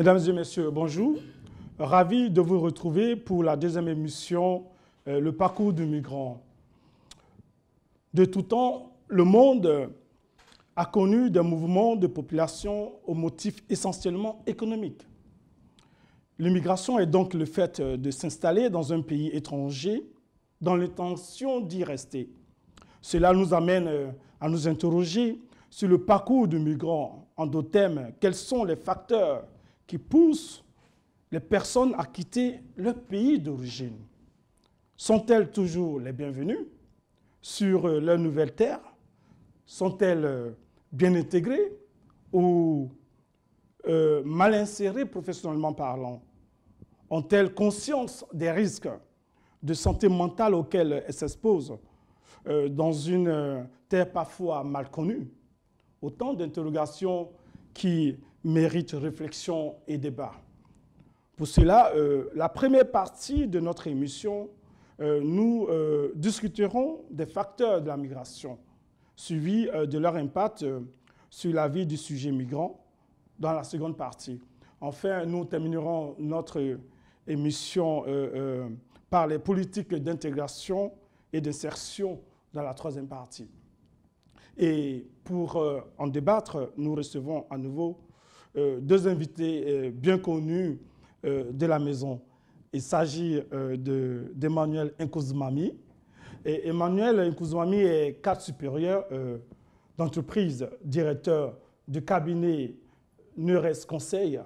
Mesdames et messieurs, bonjour. Ravi de vous retrouver pour la deuxième émission, Le parcours du migrant. De tout temps, le monde a connu des mouvements de population aux motifs essentiellement économiques. L'immigration est donc le fait de s'installer dans un pays étranger dans l'intention d'y rester. Cela nous amène à nous interroger sur le parcours du migrant. En d'autres termes, quels sont les facteurs qui poussent les personnes à quitter leur pays d'origine? Sont-elles toujours les bienvenues sur leur nouvelle terre? Sont-elles bien intégrées ou mal insérées professionnellement parlant? Ont-elles conscience des risques de santé mentale auxquels elles s'exposent dans une terre parfois mal connue? Autant d'interrogations qui méritent réflexion et débat. Pour cela, la première partie de notre émission, nous discuterons des facteurs de la migration, suivis de leur impact sur la vie du sujet migrant dans la seconde partie. Enfin, nous terminerons notre émission par les politiques d'intégration et d'insertion dans la troisième partie. Et pour en débattre, nous recevons à nouveau deux invités bien connus de la maison. Il s'agit d'Emmanuel Nkouzmami. Et Emmanuel Nkouzmami est cadre supérieur d'entreprise, directeur du cabinet Neures Conseil.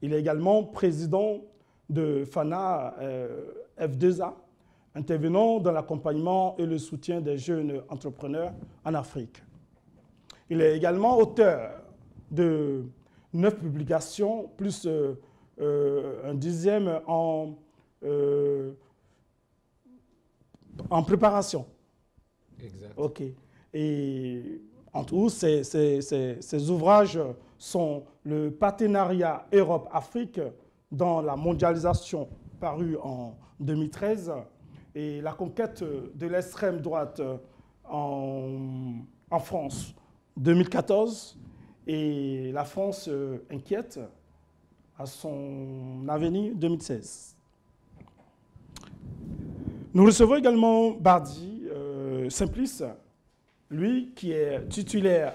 Il est également président de FANA F2A, intervenant dans l'accompagnement et le soutien des jeunes entrepreneurs en Afrique. Il est également auteur de 9 publications, plus un dixième en préparation. Exact. OK. Et entre autres, ces ouvrages sont le partenariat Europe-Afrique dans la mondialisation, paru en 2013, et la conquête de l'extrême droite en France, 2014, et la France inquiète à son avenir, 2016. Nous recevons également Bardi Simplice, lui qui est titulaire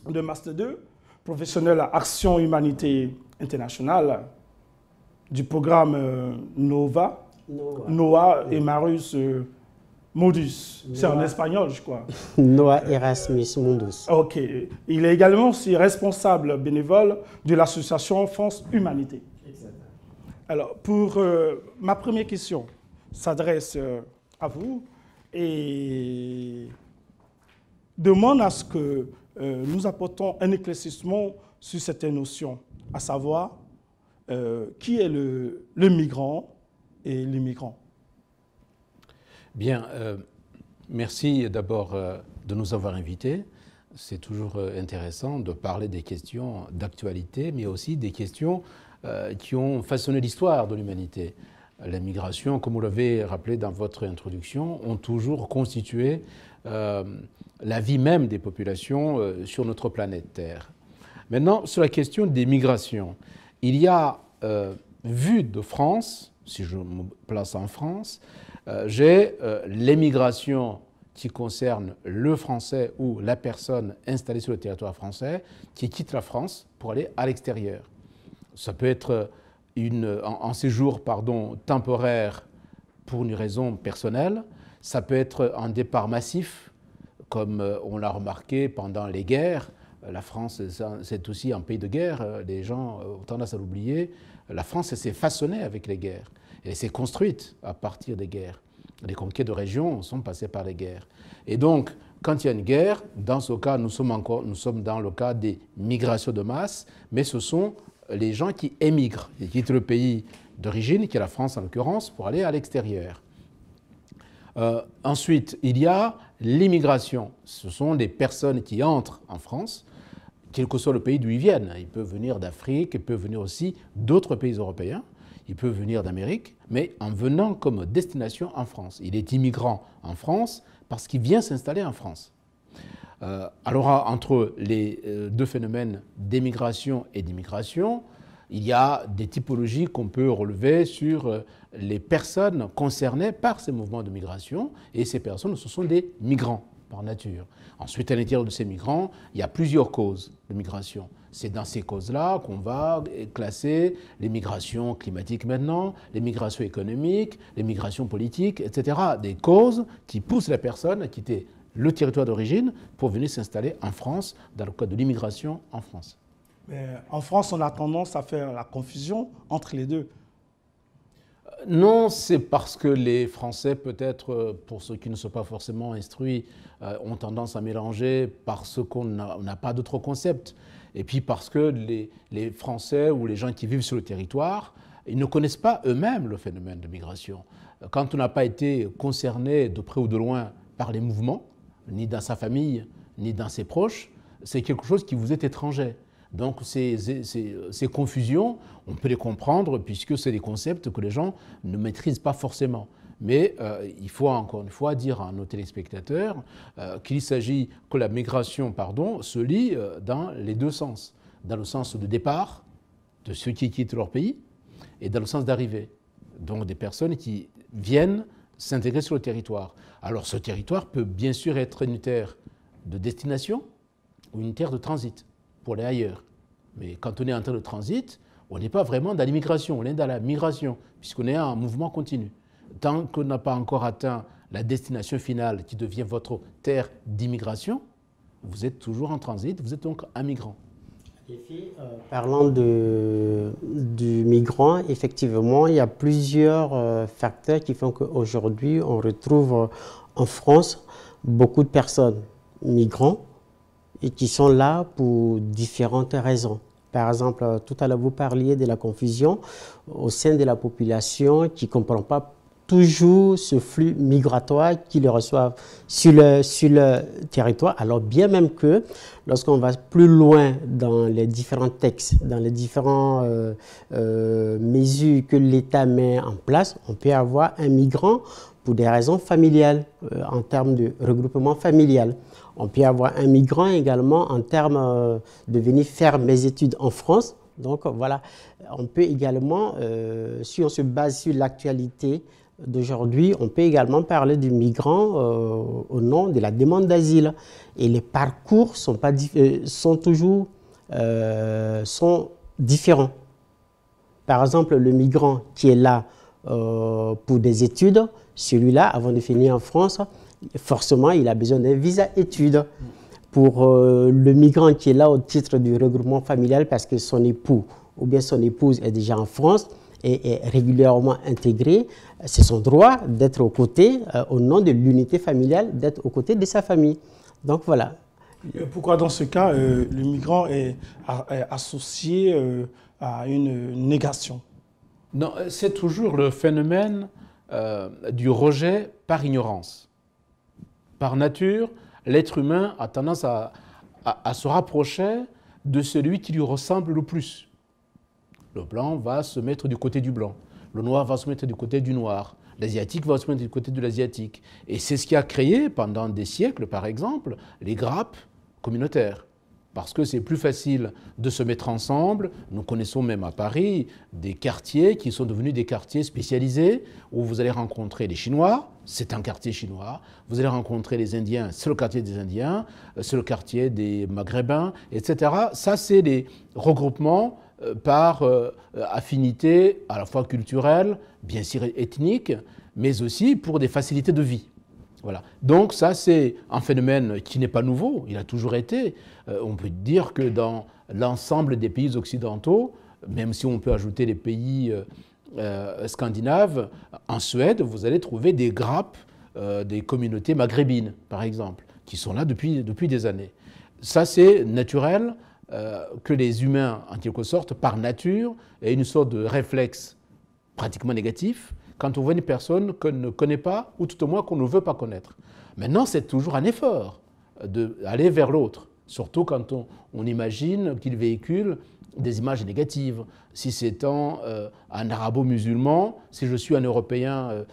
de Master 2, professionnel à Action Humanité Internationale, du programme NOA et Marius Modus. C'est en espagnol, je crois. NOA Erasmus Mundus. OK. Il est également aussi responsable bénévole de l'association France Humanité. Exactement. Alors, pour ma première question, s'adresse à vous et demande à ce que nous apportons un éclaircissement sur cette notion, à savoir qui est le migrant et l'immigrant. Bien, merci d'abord de nous avoir invités. C'est toujours intéressant de parler des questions d'actualité, mais aussi des questions qui ont façonné l'histoire de l'humanité. La migration, comme vous l'avez rappelé dans votre introduction, ont toujours constitué la vie même des populations sur notre planète Terre. Maintenant, sur la question des migrations, il y a, vu de France, si je me place en France, j'ai l'émigration qui concerne le français ou la personne installée sur le territoire français qui quitte la France pour aller à l'extérieur. Ça peut être un séjour temporaire pour une raison personnelle, ça peut être un départ massif, comme on l'a remarqué pendant les guerres. La France, c'est aussi un pays de guerre, les gens ont tendance à l'oublier. La France s'est façonnée avec les guerres. Elle s'est construite à partir des guerres. Les conquêtes de régions sont passées par les guerres. Et donc, quand il y a une guerre, dans ce cas, nous sommes dans le cas des migrations de masse, mais ce sont les gens qui émigrent, ils quittent le pays d'origine, qui est la France en l'occurrence, pour aller à l'extérieur. Ensuite, il y a l'immigration. Ce sont des personnes qui entrent en France, quel que soit le pays d'où ils viennent. Ils peuvent venir d'Afrique, ils peuvent venir aussi d'autres pays européens. Il peut venir d'Amérique, mais en venant comme destination en France. Il est immigrant en France parce qu'il vient s'installer en France. Alors, entre les deux phénomènes d'émigration et d'immigration, il y a des typologies qu'on peut relever sur les personnes concernées par ces mouvements de migration, et ces personnes, ce sont des migrants par nature. Ensuite, à l'intérieur de ces migrants, il y a plusieurs causes de migration. C'est dans ces causes-là qu'on va classer les migrations climatiques maintenant, les migrations économiques, les migrations politiques, etc. Des causes qui poussent la personne à quitter le territoire d'origine pour venir s'installer en France, dans le cadre de l'immigration en France. Mais en France, on a tendance à faire la confusion entre les deux. Non, c'est parce que les Français, peut-être, pour ceux qui ne sont pas forcément instruits, ont tendance à mélanger parce qu'on n'a pas d'autres concepts. Et puis parce que les Français ou les gens qui vivent sur le territoire, ils ne connaissent pas eux-mêmes le phénomène de migration. Quand on n'a pas été concerné de près ou de loin par les mouvements, ni dans sa famille, ni dans ses proches, c'est quelque chose qui vous est étranger. Donc ces confusions, on peut les comprendre puisque c'est des concepts que les gens ne maîtrisent pas forcément. Mais il faut encore une fois dire à nos téléspectateurs qu'il s'agit que la migration se lie dans les deux sens. Dans le sens de départ de ceux qui quittent leur pays et dans le sens d'arrivée. Donc des personnes qui viennent s'intégrer sur le territoire. Alors ce territoire peut bien sûr être une terre de destination ou une terre de transit pour aller ailleurs. Mais quand on est en terre de transit, on n'est pas vraiment dans l'immigration, on est dans la migration, puisqu'on est en mouvement continu. Tant qu'on n'a pas encore atteint la destination finale qui devient votre terre d'immigration, vous êtes toujours en transit, vous êtes donc un migrant. Parlant du migrant, effectivement, il y a plusieurs facteurs qui font qu'aujourd'hui, on retrouve en France beaucoup de personnes migrants et qui sont là pour différentes raisons. Par exemple, tout à l'heure, vous parliez de la confusion au sein de la population qui ne comprend pas toujours ce flux migratoire qu'ils reçoivent sur le territoire, alors bien même que lorsqu'on va plus loin dans les différents textes, dans les différentes mesures que l'État met en place, on peut avoir un migrant pour des raisons familiales, en termes de regroupement familial. On peut avoir un migrant également en termes de venir faire mes études en France. Donc voilà, on peut également, si on se base sur l'actualité d'aujourd'hui, on peut également parler du migrant au nom de la demande d'asile. Et les parcours sont différents. Par exemple, le migrant qui est là pour des études, celui-là, avant de finir en France, forcément, il a besoin d'un visa études. Pour le migrant qui est là au titre du regroupement familial parce que son époux ou bien son épouse est déjà en France et est régulièrement intégré, c'est son droit d'être aux côtés, au nom de l'unité familiale, d'être aux côtés de sa famille. Donc voilà. Pourquoi dans ce cas, le migrant est associé à une négation? Non, c'est toujours le phénomène du rejet par ignorance. Par nature, l'être humain a tendance à se rapprocher de celui qui lui ressemble le plus. Le blanc va se mettre du côté du blanc, le noir va se mettre du côté du noir, l'asiatique va se mettre du côté de l'asiatique. Et c'est ce qui a créé, pendant des siècles par exemple, les grappes communautaires. Parce que c'est plus facile de se mettre ensemble. Nous connaissons même à Paris des quartiers qui sont devenus des quartiers spécialisés où vous allez rencontrer les Chinois, c'est un quartier chinois. Vous allez rencontrer les Indiens, c'est le quartier des Indiens, c'est le quartier des Maghrébins, etc. Ça, c'est des regroupements par affinité à la fois culturelle, bien sûr ethnique, mais aussi pour des facilités de vie. Voilà. Donc ça, c'est un phénomène qui n'est pas nouveau, il a toujours été. On peut dire que dans l'ensemble des pays occidentaux, même si on peut ajouter les pays scandinaves, en Suède, vous allez trouver des grappes des communautés maghrébines, par exemple, qui sont là depuis des années. Ça, c'est naturel que les humains, en quelque sorte, par nature, aient une sorte de réflexe pratiquement négatif quand on voit une personne qu'on ne connaît pas, ou tout au moins qu'on ne veut pas connaître. Maintenant, c'est toujours un effort d'aller vers l'autre, surtout quand on imagine qu'il véhicule des images négatives. Si c'est un arabo-musulman, si je suis un Européen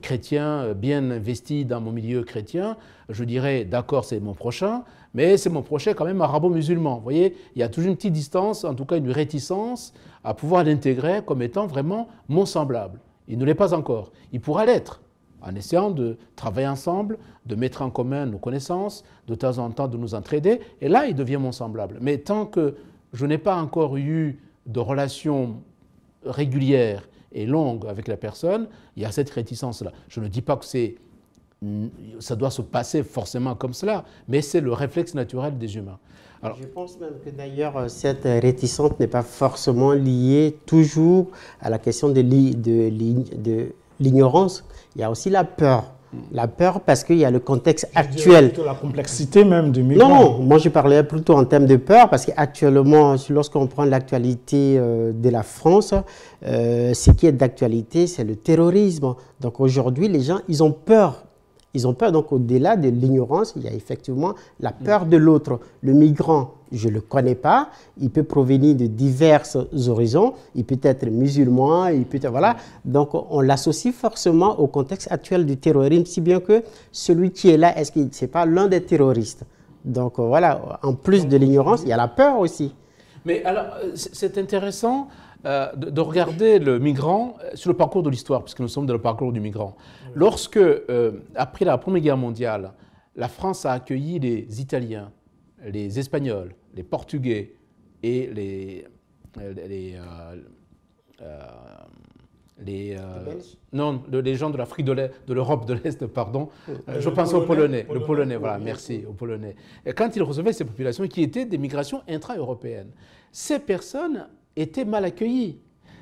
chrétien bien investi dans mon milieu chrétien, je dirais d'accord, c'est mon prochain, mais c'est mon prochain quand même arabo-musulman. Vous voyez, il y a toujours une petite distance, en tout cas une réticence à pouvoir l'intégrer comme étant vraiment mon semblable. Il ne l'est pas encore. Il pourra l'être en essayant de travailler ensemble, de mettre en commun nos connaissances, de temps en temps de nous entraider, et là, il devient mon semblable. Mais tant que je n'ai pas encore eu de relation régulière et longue avec la personne, il y a cette réticence-là. Je ne dis pas que ça doit se passer forcément comme cela, mais c'est le réflexe naturel des humains. Alors, je pense même que d'ailleurs, cette réticence n'est pas forcément liée toujours à la question de l'ignorance. Il y a aussi la peur. La peur parce qu'il y a le contexte actuel. La complexité même du migrant. Non, moi je parlais plutôt en termes de peur parce qu'actuellement, lorsqu'on prend l'actualité de la France, ce qui est d'actualité, c'est le terrorisme. Donc aujourd'hui, les gens, ils ont peur. Ils ont peur, donc au-delà de l'ignorance, il y a effectivement la peur de l'autre. Le migrant, je ne le connais pas, il peut provenir de divers horizons, il peut être musulman, il peut être, voilà. Donc on l'associe forcément au contexte actuel du terrorisme, si bien que celui qui est là, est-ce que ce n'est pas l'un des terroristes? Donc voilà, en plus de l'ignorance, il y a la peur aussi. Mais alors, c'est intéressant de regarder le migrant sur le parcours de l'histoire, puisque nous sommes dans le parcours du migrant. Lorsque, après la Première Guerre mondiale, la France a accueilli les Italiens, les Espagnols, les Portugais et les gens de l'Afrique de l'Europe de l'Est, pardon. Je pense aux Polonais, le Polonais, voilà, merci, aux Polonais. Et quand ils recevaient ces populations qui étaient des migrations intra-européennes, ces personnes étaient mal accueillis.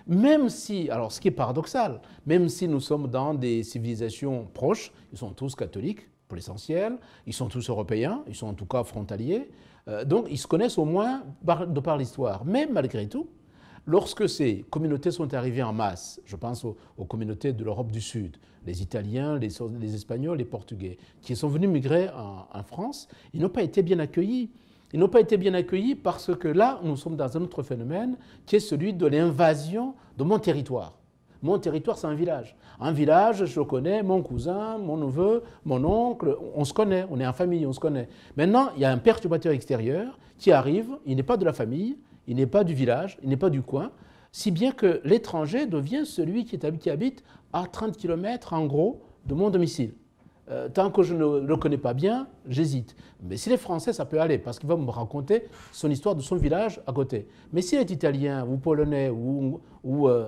Même si, alors ce qui est paradoxal, même si nous sommes dans des civilisations proches, ils sont tous catholiques pour l'essentiel, ils sont tous européens, ils sont en tout cas frontaliers, donc ils se connaissent au moins de par l'histoire. Mais malgré tout, lorsque ces communautés sont arrivées en masse, je pense aux communautés de l'Europe du Sud, les Italiens, les Espagnols, les Portugais, qui sont venus migrer en France, ils n'ont pas été bien accueillis. Ils n'ont pas été bien accueillis parce que là, nous sommes dans un autre phénomène qui est celui de l'invasion de mon territoire. Mon territoire, c'est un village. Un village, je connais mon cousin, mon neveu, mon oncle, on se connaît, on est en famille, on se connaît. Maintenant, il y a un perturbateur extérieur qui arrive, il n'est pas de la famille, il n'est pas du village, il n'est pas du coin, si bien que l'étranger devient celui qui habite à 30 km en gros de mon domicile. Tant que je ne le connais pas bien, j'hésite. Mais s'il est français, ça peut aller, parce qu'il va me raconter son histoire de son village à côté. Mais s'il est italien, ou polonais, ou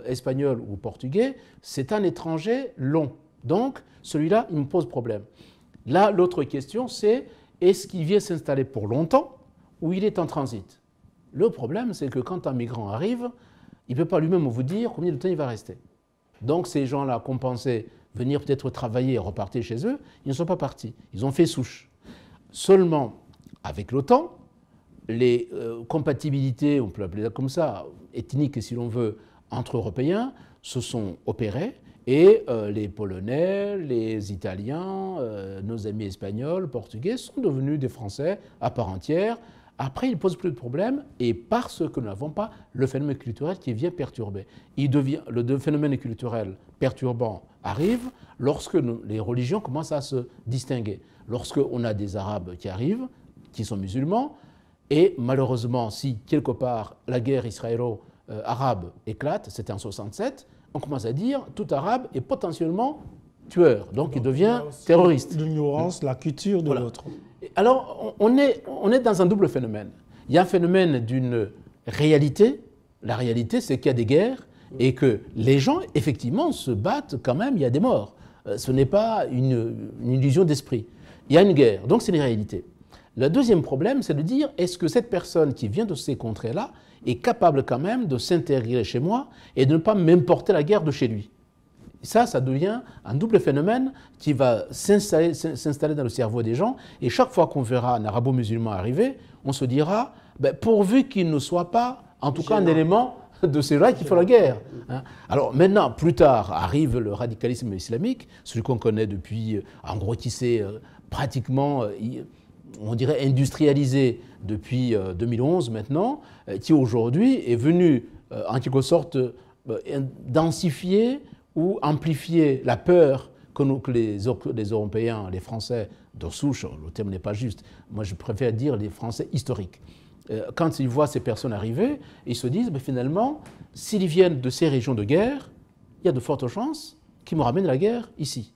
espagnol, ou portugais, c'est un étranger long. Donc, celui-là, il me pose problème. Là, l'autre question, c'est est-ce qu'il vient s'installer pour longtemps, ou il est en transit? Le problème, c'est que quand un migrant arrive, il ne peut pas lui-même vous dire combien de temps il va rester. Donc, ces gens-là qu'on pensait venir peut-être travailler et repartir chez eux, ils ne sont pas partis. Ils ont fait souche. Seulement, avec le temps, les compatibilités, on peut l'appeler comme ça, ethniques si l'on veut, entre Européens, se sont opérées et les Polonais, les Italiens, nos amis espagnols, portugais sont devenus des Français à part entière. Après, ils ne posent plus de problème et parce que nous n'avons pas le phénomène culturel qui vient perturber. Le phénomène culturel perturbant arrive lorsque les religions commencent à se distinguer. Lorsqu'on a des Arabes qui arrivent, qui sont musulmans, et malheureusement, si quelque part la guerre israélo-arabe éclate, c'était en 1967, on commence à dire tout Arabe est potentiellement tueur, donc il devient terroriste. L'ignorance, la culture de l'autre. Alors, on est dans un double phénomène. Il y a un phénomène d'une réalité. La réalité, c'est qu'il y a des guerres et que les gens, effectivement, se battent quand même, il y a des morts. Ce n'est pas une illusion d'esprit. Il y a une guerre, donc c'est une réalité. Le deuxième problème, c'est de dire, est-ce que cette personne qui vient de ces contrées-là est capable quand même de s'intégrer chez moi et de ne pas m'importer la guerre de chez lui? Ça devient un double phénomène qui va s'installer dans le cerveau des gens. Et chaque fois qu'on verra un arabo-musulman arriver, on se dira, pourvu qu'il ne soit pas, en tout cas, un élément de ces gens qui font la guerre. Alors maintenant, plus tard, arrive le radicalisme islamique, celui qu'on connaît depuis, en gros, qui s'est pratiquement on dirait, industrialisé depuis 2011 maintenant, qui aujourd'hui est venu, en quelque sorte, densifier ou amplifier la peur que les Européens, les Français de souche, le terme n'est pas juste, moi je préfère dire les Français historiques. Quand ils voient ces personnes arriver, ils se disent, finalement, s'ils viennent de ces régions de guerre, il y a de fortes chances qu'ils me ramènent la guerre ici.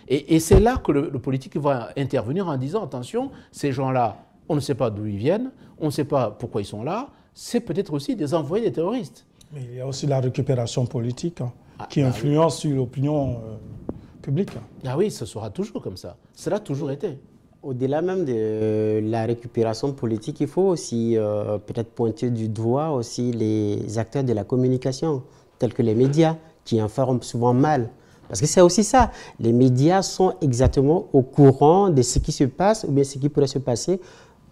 Et c'est là que le politique va intervenir en disant, attention, ces gens-là, on ne sait pas d'où ils viennent, on ne sait pas pourquoi ils sont là, c'est peut-être aussi des envoyés des terroristes. Mais il y a aussi la récupération politique qui influence sur l'opinion publique. Ah oui, ce sera toujours comme ça. Cela a toujours été. Au-delà même de la récupération politique, il faut aussi peut-être pointer du doigt aussi les acteurs de la communication, tels que les médias, qui informent souvent mal. Parce que c'est aussi ça, les médias sont exactement au courant de ce qui se passe ou bien ce qui pourrait se passer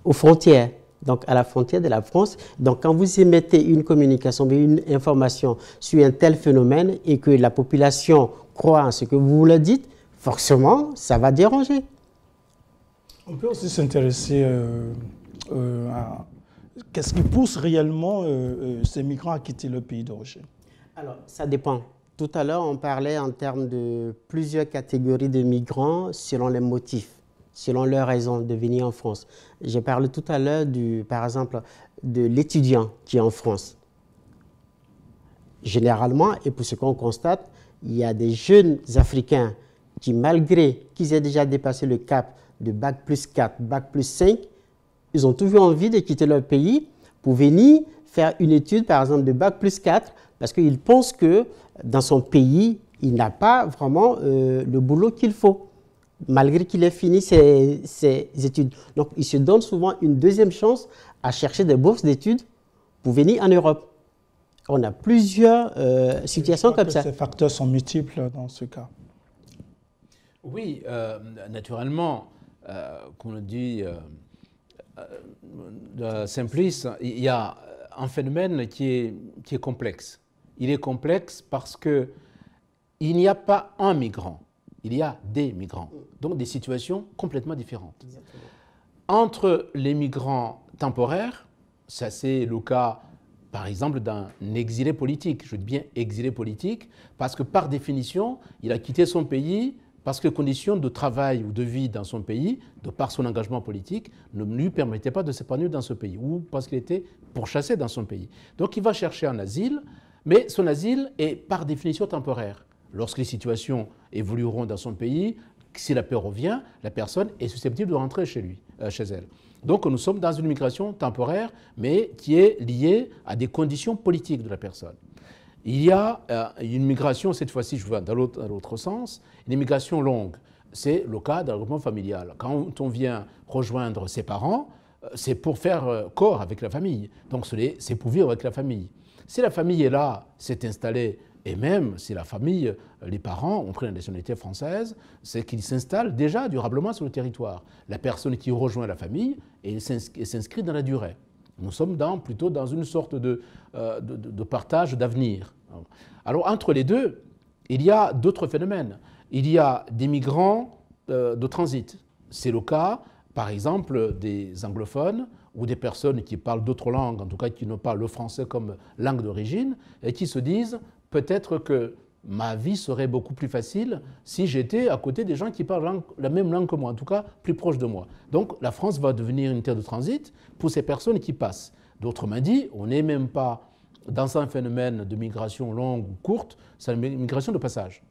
aux frontières, donc à la frontière de la France. Donc quand vous émettez une communication, une information sur un tel phénomène et que la population croit en ce que vous le dites, forcément, ça va déranger. On peut aussi s'intéresser à qu'est-ce qui pousse réellement ces migrants à quitter le pays d'origine. Alors, ça dépend. Tout à l'heure, on parlait en termes de plusieurs catégories de migrants selon les motifs, selon leurs raisons de venir en France. J'ai parlé tout à l'heure, par exemple, de l'étudiant qui est en France. Généralement, et pour ce qu'on constate, il y a des jeunes Africains qui, malgré qu'ils aient déjà dépassé le cap de Bac plus 4, Bac plus 5, ils ont toujours envie de quitter leur pays pour venir faire une étude, par exemple, de Bac plus 4, parce qu'ils pensent que dans son pays, il n'a pas vraiment le boulot qu'il faut, malgré qu'il ait fini ses études. Donc, ils se donnent souvent une deuxième chance à chercher des bourses d'études pour venir en Europe. On a plusieurs situations comme ça. Ces facteurs sont multiples dans ce cas. Oui, naturellement, comme le dit Simplice, il y a un phénomène qui est complexe. Il est complexe parce qu'il n'y a pas un migrant, il y a des migrants, donc des situations complètement différentes. Exactement. Entre les migrants temporaires, ça c'est le cas par exemple d'un exilé politique, je dis bien exilé politique, parce que par définition, il a quitté son pays parce que les conditions de travail ou de vie dans son pays, de par son engagement politique, ne lui permettaient pas de s'épanouir dans ce pays, ou parce qu'il était pourchassé dans son pays. Donc il va chercher un asile, mais son asile est par définition temporaire. Lorsque les situations évolueront dans son pays, si la paix revient, la personne est susceptible de rentrer chez elle. Donc nous sommes dans une migration temporaire, mais qui est liée à des conditions politiques de la personne. Il y a une migration, cette fois-ci je vais dans l'autre sens, une immigration longue. C'est le cas d'un regroupement familial. Quand on vient rejoindre ses parents, c'est pour faire corps avec la famille. Donc c'est pour vivre avec la famille. Si la famille est là, s'est installée, et même si la famille, les parents ont pris la nationalité française, c'est qu'ils s'installent déjà durablement sur le territoire. La personne qui rejoint la famille s'inscrit dans la durée. Nous sommes plutôt dans une sorte de partage d'avenir. Alors entre les deux, il y a d'autres phénomènes. Il y a des migrants de transit. C'est le cas, par exemple, des anglophones ou des personnes qui parlent d'autres langues, en tout cas qui ne parlent le français comme langue d'origine, et qui se disent peut-être que ma vie serait beaucoup plus facile si j'étais à côté des gens qui parlent la même langue que moi, en tout cas plus proche de moi. Donc la France va devenir une terre de transit pour ces personnes qui passent. D'autrement dit, on n'est même pas dans un phénomène de migration longue ou courte, c'est une migration de passage.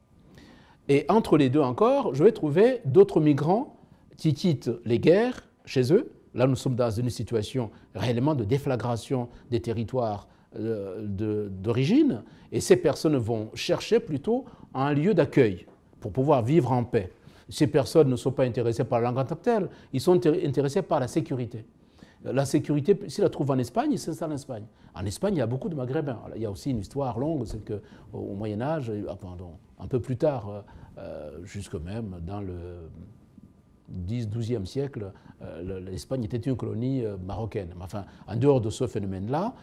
Et entre les deux encore, je vais trouver d'autres migrants qui quittent les guerres chez eux. Là, nous sommes dans une situation réellement de déflagration des territoires d'origine, et ces personnes vont chercher plutôt un lieu d'accueil pour pouvoir vivre en paix. Ces personnes ne sont pas intéressées par la langue en tant que telle, ils sont intéressés par la sécurité. La sécurité, s'ils la trouvent en Espagne, ils s'installent en Espagne. En Espagne, il y a beaucoup de Maghrébins. Il y a aussi une histoire longue, c'est qu'au Moyen-Âge, un peu plus tard, jusque même dans le 10-12e siècle, l'Espagne était une colonie marocaine. Enfin, en dehors de ce phénomène-là,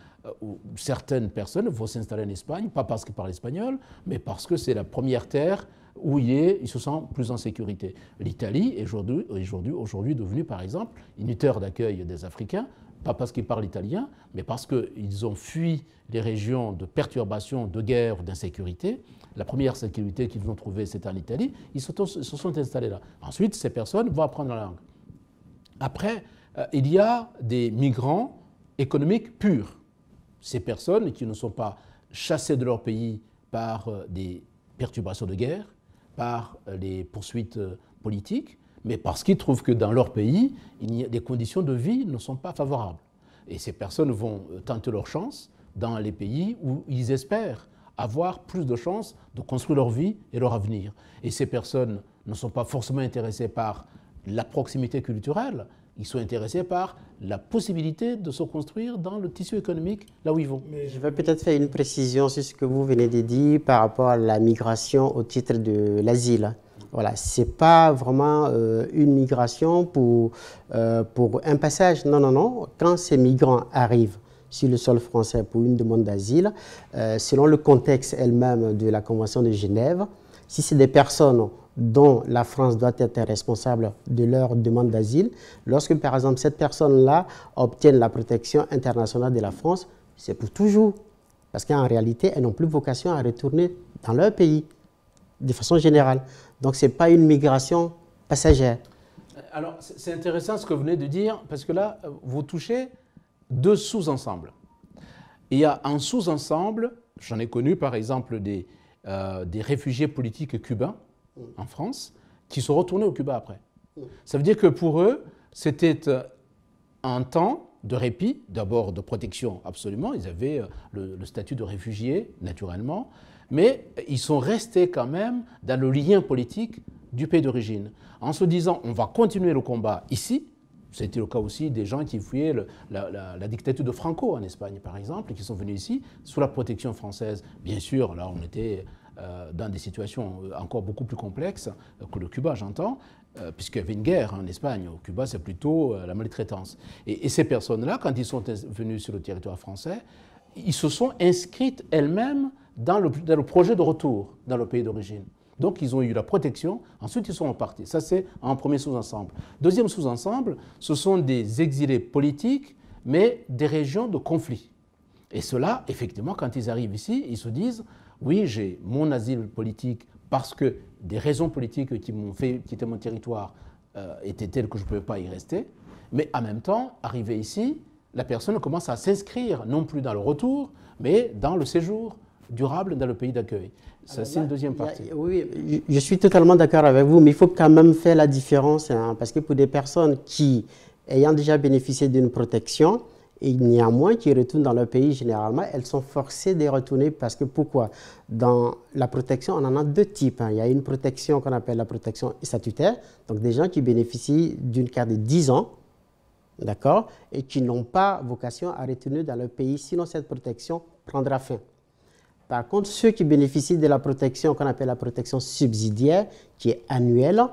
certaines personnes vont s'installer en Espagne, pas parce qu'ils parlent espagnol, mais parce que c'est la première terre où il se sent plus en sécurité. L'Italie est aujourd'hui devenue, par exemple, unitaire d'accueil des Africains, pas parce qu'ils parlent italien, mais parce qu'ils ont fui les régions de perturbation, de guerre ou d'insécurité. La première sécurité qu'ils ont trouvée, c'était en Italie. Ils se sont installés là. Ensuite, ces personnes vont apprendre la langue. Après, il y a des migrants économiques purs. Ces personnes qui ne sont pas chassées de leur pays par des perturbations de guerre, par les poursuites politiques, mais parce qu'ils trouvent que dans leur pays, les conditions de vie ne sont pas favorables. Et ces personnes vont tenter leur chance dans les pays où ils espèrent avoir plus de chances de construire leur vie et leur avenir. Et ces personnes ne sont pas forcément intéressées par la proximité culturelle, ils sont intéressés par la possibilité de se construire dans le tissu économique là où ils vont. Mais je vais peut-être faire une précision sur ce que vous venez de dire par rapport à la migration au titre de l'asile. Voilà, ce n'est pas vraiment une migration pour un passage. Non, non, non. Quand ces migrants arrivent sur le sol français pour une demande d'asile, selon le contexte elle-même de la Convention de Genève, si c'est des personnes dont la France doit être responsable de leur demande d'asile, lorsque par exemple cette personne-là obtient la protection internationale de la France, c'est pour toujours. Parce qu'en réalité, elles n'ont plus vocation à retourner dans leur pays, de façon générale. Donc ce n'est pas une migration passagère. Alors c'est intéressant ce que vous venez de dire, parce que là, vous touchez deux sous-ensembles. Il y a un sous-ensemble, j'en ai connu par exemple des réfugiés politiques cubains, en France, qui sont retournés au Cuba après. Ça veut dire que pour eux, c'était un temps de répit, d'abord de protection absolument, ils avaient le statut de réfugiés naturellement, mais ils sont restés quand même dans le lien politique du pays d'origine, en se disant on va continuer le combat ici. C'était le cas aussi des gens qui fuyaient la dictature de Franco en Espagne par exemple, et qui sont venus ici sous la protection française. Bien sûr, là on était dans des situations encore beaucoup plus complexes que le Cuba, j'entends, puisqu'il y avait une guerre en Espagne. Au Cuba, c'est plutôt la maltraitance. Et ces personnes-là, quand ils sont venus sur le territoire français, ils se sont inscrites elles-mêmes dans le projet de retour dans le pays d'origine. Donc, ils ont eu la protection, ensuite ils sont repartis. Ça, c'est un premier sous-ensemble. Deuxième sous-ensemble, ce sont des exilés politiques, mais des régions de conflit. Et ceux-là, effectivement, quand ils arrivent ici, ils se disent oui, j'ai mon asile politique parce que des raisons politiques qui m'ont fait quitter mon territoire étaient telles que je ne pouvais pas y rester. Mais en même temps, arrivé ici, la personne commence à s'inscrire non plus dans le retour, mais dans le séjour durable dans le pays d'accueil. Ça, c'est une deuxième partie. Oui, je suis totalement d'accord avec vous, mais il faut quand même faire la différence, hein, parce que pour des personnes qui, ayant déjà bénéficié d'une protection, et néanmoins, qui retournent dans leur pays, généralement, elles sont forcées de retourner parce que pourquoi? Dans la protection, on en a deux types. Hein. Il y a une protection qu'on appelle la protection statutaire, donc des gens qui bénéficient d'une carte de 10 ans, d'accord, et qui n'ont pas vocation à retourner dans leur pays, sinon cette protection prendra fin. Par contre, ceux qui bénéficient de la protection qu'on appelle la protection subsidiaire, qui est annuelle,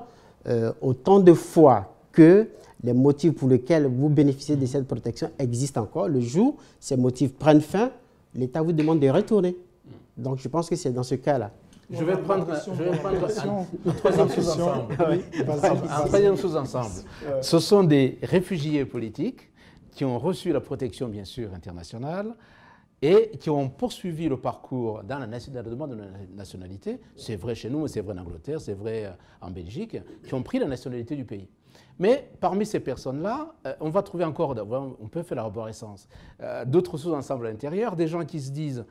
autant de fois que les motifs pour lesquels vous bénéficiez de cette protection existent encore. Le jour où ces motifs prennent fin, l'État vous demande de retourner. Donc, je pense que c'est dans ce cas-là. Je vais prendre un troisième sous-ensemble. Un troisième sous-ensemble. Ce sont des réfugiés politiques qui ont reçu la protection, bien sûr, internationale et qui ont poursuivi le parcours dans la demande de nationalité. C'est vrai chez nous, c'est vrai en Angleterre, c'est vrai en Belgique, qui ont pris la nationalité du pays. Mais parmi ces personnes-là, on va trouver encore, on peut faire la arborescence, d'autres sous-ensembles à l'intérieur, des gens qui se disent,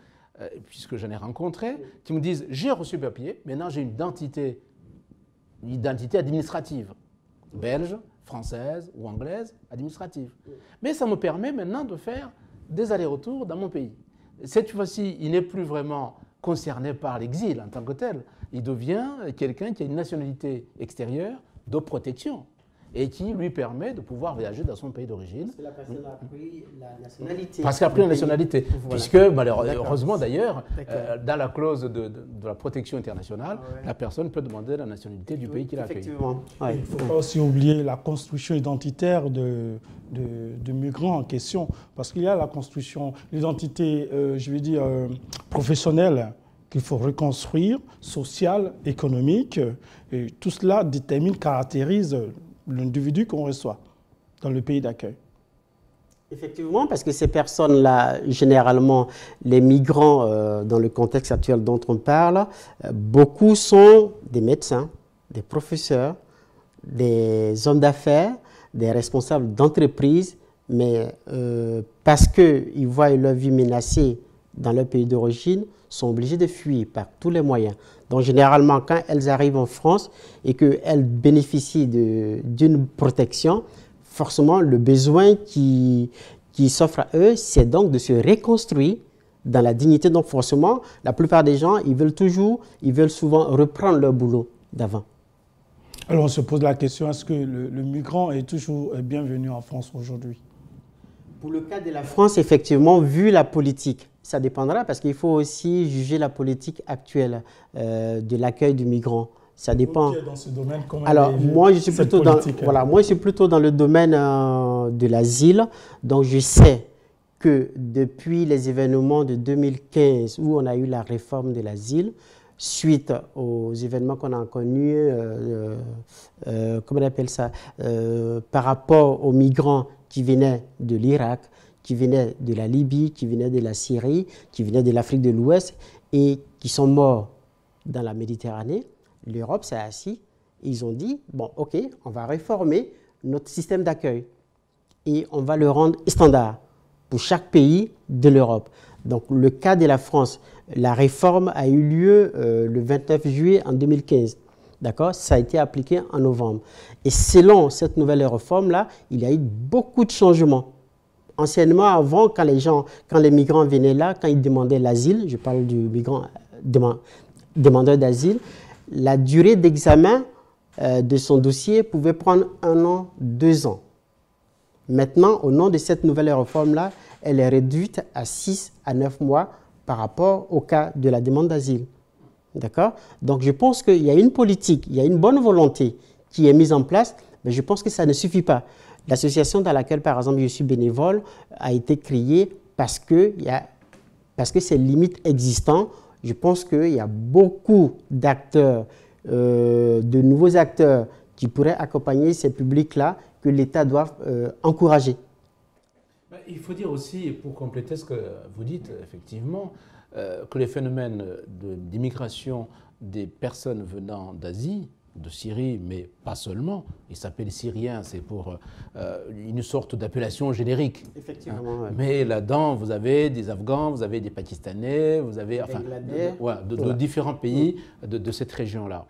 puisque j'en ai rencontré, qui me disent j'ai reçu papier, maintenant j'ai une identité administrative, belge, française ou anglaise, administrative. Mais ça me permet maintenant de faire des allers-retours dans mon pays. Cette fois-ci, il n'est plus vraiment concerné par l'exil en tant que tel. Il devient quelqu'un qui a une nationalité extérieure de protection et qui lui permet de pouvoir voyager dans son pays d'origine. Parce que la personne a pris la nationalité. Parce qu'elle a pris la nationalité. Voilà. Puisque, malheureusement d'ailleurs, dans la clause de la protection internationale, la personne peut demander la nationalité du pays qu'il a accueilli. Il ne faut pas aussi oublier la construction identitaire de migrants en question. Parce qu'il y a la construction, l'identité, je vais dire, professionnelle, qu'il faut reconstruire, social, économique. Et tout cela détermine, caractérise l'individu qu'on reçoit dans le pays d'accueil. Effectivement, parce que ces personnes-là, généralement, les migrants, dans le contexte actuel dont on parle, beaucoup sont des médecins, des professeurs, des hommes d'affaires, des responsables d'entreprises, mais parce qu'ils voient leur vie menacée dans leur pays d'origine, sont obligés de fuir par tous les moyens. Donc, généralement, quand elles arrivent en France et qu'elles bénéficient d'une protection, forcément, le besoin qui s'offre à eux, c'est donc de se reconstruire dans la dignité. Donc, forcément, la plupart des gens, ils veulent souvent reprendre leur boulot d'avant. Alors, on se pose la question, est-ce que le migrant est toujours bienvenu en France aujourd'hui? Pour le cas de la France, effectivement, vu la politique, ça dépendra parce qu'il faut aussi juger la politique actuelle de l'accueil du migrant. Ça dépend. Dans ce domaine, comment alors, moi, je suis plutôt dans le domaine de l'asile. Donc, je sais que depuis les événements de 2015 où on a eu la réforme de l'asile, suite aux événements qu'on a connus, comment on appelle ça, par rapport aux migrants qui venaient de l'Irak, qui venaient de la Libye, qui venaient de la Syrie, qui venaient de l'Afrique de l'Ouest et qui sont morts dans la Méditerranée, l'Europe s'est assise et ils ont dit, bon, ok, on va réformer notre système d'accueil et on va le rendre standard pour chaque pays de l'Europe. Donc, le cas de la France, la réforme a eu lieu le 29 juillet en 2015. D'accord? Ça a été appliqué en novembre. Et selon cette nouvelle réforme-là, il y a eu beaucoup de changements. Anciennement, avant, quand les migrants venaient là, quand ils demandaient l'asile, je parle du migrant demandeur d'asile, la durée d'examen de son dossier pouvait prendre 1 an, 2 ans. Maintenant, au nom de cette nouvelle réforme-là, elle est réduite à 6 à 9 mois par rapport au cas de la demande d'asile. D'accord? Donc, je pense qu'il y a une politique, il y a une bonne volonté qui est mise en place, mais je pense que ça ne suffit pas. L'association dans laquelle, par exemple, je suis bénévole a été créée parce que c'est limite existant. Je pense qu'il y a beaucoup d'acteurs, de nouveaux acteurs qui pourraient accompagner ces publics-là que l'État doit encourager. Il faut dire aussi, pour compléter ce que vous dites, effectivement, que les phénomènes d'immigration des personnes venant d'Asie, de Syrie, mais pas seulement, ils s'appellent Syriens, c'est pour une sorte d'appellation générique. Effectivement. Hein. Ouais. Mais là-dedans, vous avez des Afghans, vous avez des Pakistanais, vous avez de différents pays de cette région-là.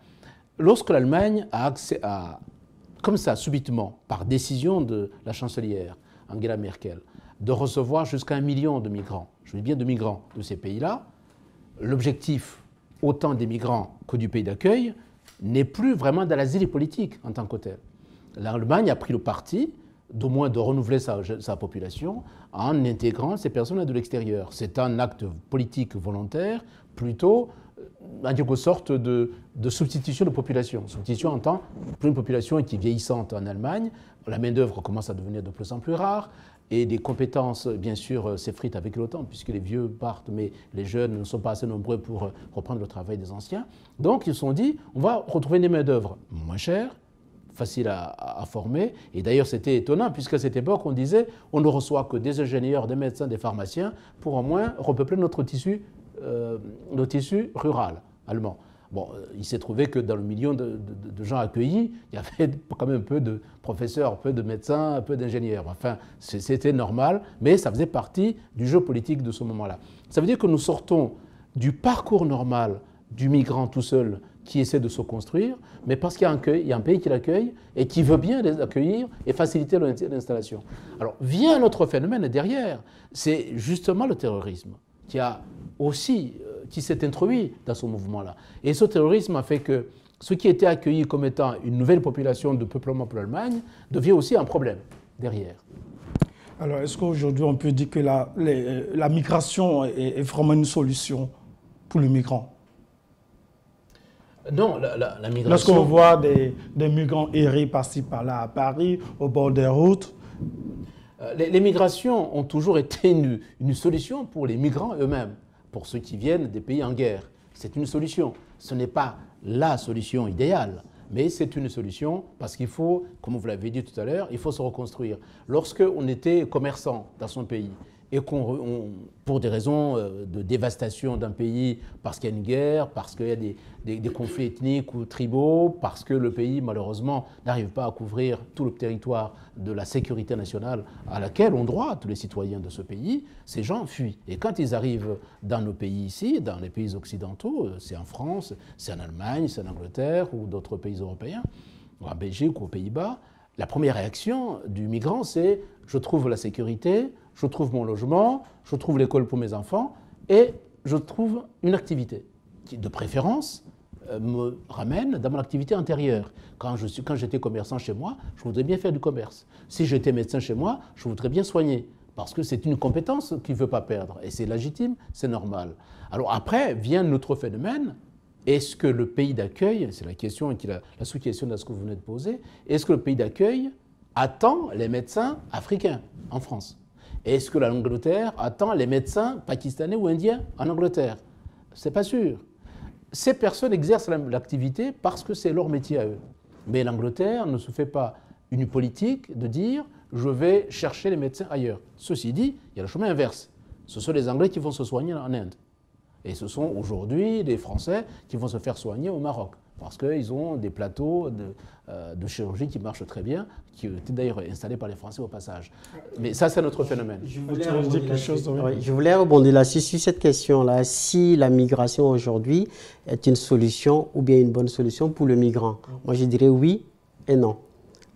Lorsque l'Allemagne a accès à, comme ça, subitement, par décision de la chancelière Angela Merkel, de recevoir jusqu'à 1 million de migrants, je dis bien de migrants de ces pays-là, l'objectif, autant des migrants que du pays d'accueil, n'est plus vraiment dans l'asile politique en tant que tel. L'Allemagne a pris le parti d'au moins de renouveler sa population en intégrant ces personnes de l'extérieur. C'est un acte politique volontaire, plutôt en quelque sorte de substitution de population. Substitution en tant qu'une population qui est vieillissante en Allemagne, la main-d'œuvre commence à devenir de plus en plus rare, et des compétences, bien sûr, s'effritent avec le temps, puisque les vieux partent, mais les jeunes ne sont pas assez nombreux pour reprendre le travail des anciens. Donc, ils se sont dit, on va retrouver des main-d'œuvre moins chères, faciles à former. Et d'ailleurs, c'était étonnant, puisqu'à cette époque, on disait, on ne reçoit que des ingénieurs, des médecins, des pharmaciens, pour au moins repeupler notre tissu rural allemand. Bon, il s'est trouvé que dans le million de gens accueillis, il y avait quand même un peu de professeurs, un peu de médecins, un peu d'ingénieurs. Enfin, c'était normal, mais ça faisait partie du jeu politique de ce moment-là. Ça veut dire que nous sortons du parcours normal du migrant tout seul qui essaie de se construire, mais parce qu'il y a un pays qui l'accueille et qui veut bien les accueillir et faciliter l'installation. Alors, vient un autre phénomène derrière, c'est justement le terrorisme, qui s'est introduit dans ce mouvement-là. Et ce terrorisme a fait que ce qui était accueilli comme étant une nouvelle population de peuplement pour l'Allemagne devient aussi un problème derrière. Alors, est-ce qu'aujourd'hui on peut dire que la migration est vraiment une solution pour le migrant? Non, la migration... Lorsqu'on voit des migrants errer par-ci par-là à Paris, au bord des routes... Les migrations ont toujours été une solution pour les migrants eux-mêmes, pour ceux qui viennent des pays en guerre. c'est une solution. Ce n'est pas la solution idéale, mais c'est une solution parce qu'il faut, comme vous l'avez dit tout à l'heure, il faut se reconstruire. Lorsqu'on était commerçant dans son pays et pour des raisons de dévastation d'un pays, parce qu'il y a une guerre, parce qu'il y a des conflits ethniques ou tribaux, parce que le pays, malheureusement, n'arrive pas à couvrir tout le territoire de la sécurité nationale à laquelle ont droit tous les citoyens de ce pays, ces gens fuient. Et quand ils arrivent dans nos pays ici, dans les pays occidentaux, c'est en France, c'est en Allemagne, c'est en Angleterre ou d'autres pays européens, ou en Belgique ou aux Pays-Bas, la première réaction du migrant, c'est « je trouve la sécurité », je trouve mon logement, je trouve l'école pour mes enfants et je trouve une activité qui, de préférence, me ramène dans mon activité antérieure. Quand j'étais commerçant chez moi, je voudrais bien faire du commerce. Si j'étais médecin chez moi, je voudrais bien soigner parce que c'est une compétence qu'il ne veut pas perdre et c'est légitime, c'est normal. Alors après vient notre phénomène. Est-ce que le pays d'accueil, c'est la question qui est la sous-question de ce que vous venez de poser, est-ce que le pays d'accueil attend les médecins africains en France ? Est-ce que l'Angleterre attend les médecins pakistanais ou indiens en Angleterre? C'est pas sûr. Ces personnes exercent l'activité parce que c'est leur métier à eux. Mais l'Angleterre ne se fait pas une politique de dire je vais chercher les médecins ailleurs. Ceci dit, il y a le chemin inverse. Ce sont les Anglais qui vont se soigner en Inde. Et ce sont aujourd'hui les Français qui vont se faire soigner au Maroc. Parce qu'ils ont des plateaux de chirurgie qui marchent très bien, qui ont été d'ailleurs installés par les Français au passage. Mais ça, c'est notre phénomène. Je voulais rebondir là-dessus, sur cette question-là. Si la migration aujourd'hui est une solution ou bien une bonne solution pour le migrant, moi je dirais oui et non.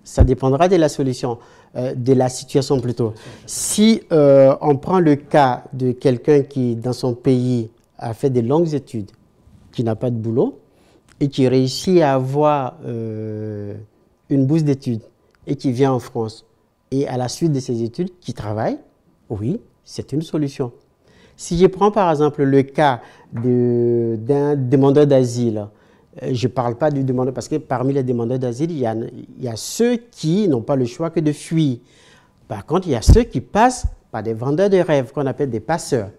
Ça dépendra de la solution, de la situation plutôt. Si on prend le cas de quelqu'un qui, dans son pays, a fait des longues études, qui n'a pas de boulot, et qui réussit à avoir une bourse d'études et qui vient en France et à la suite de ses études qui travaille, oui, c'est une solution. Si je prends par exemple le cas d'un demandeur d'asile, je ne parle pas du demandeur parce que parmi les demandeurs d'asile, il y a ceux qui n'ont pas le choix que de fuir. Par contre, il y a ceux qui passent par des vendeurs de rêves qu'on appelle des passeurs.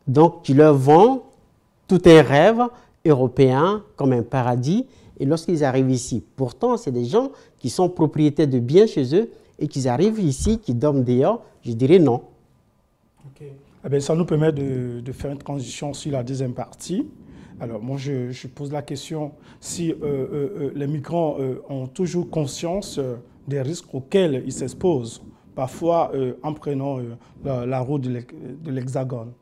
Donc, qui leur vendent tout un rêve européen comme un paradis. Et lorsqu'ils arrivent ici, pourtant, c'est des gens qui sont propriétaires de biens chez eux et qu'ils arrivent ici, qui dorment dehors, je dirais non. Okay. Eh bien, ça nous permet de faire une transition sur la deuxième partie. Alors, moi, je pose la question si les migrants ont toujours conscience des risques auxquels ils s'exposent, parfois en prenant la route de l'Hexagone.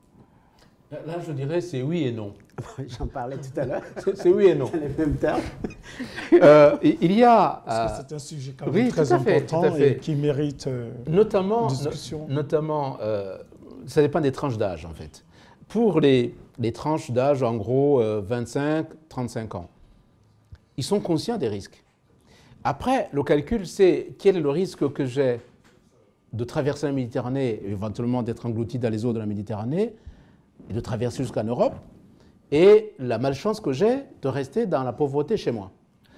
Là, je dirais c'est oui et non. J'en parlais tout à l'heure. C'est oui et non. C'est les mêmes termes. Il y a... Parce que c'est un sujet quand même très important et qui mérite discussion. Notamment, ça dépend des tranches d'âge, en fait. Pour les tranches d'âge, en gros, 25-35 ans, ils sont conscients des risques. Après, le calcul, c'est quel est le risque que j'ai de traverser la Méditerranée, éventuellement d'être englouti dans les eaux de la Méditerranée, et de traverser jusqu'en Europe, et la malchance que j'ai de rester dans la pauvreté chez moi.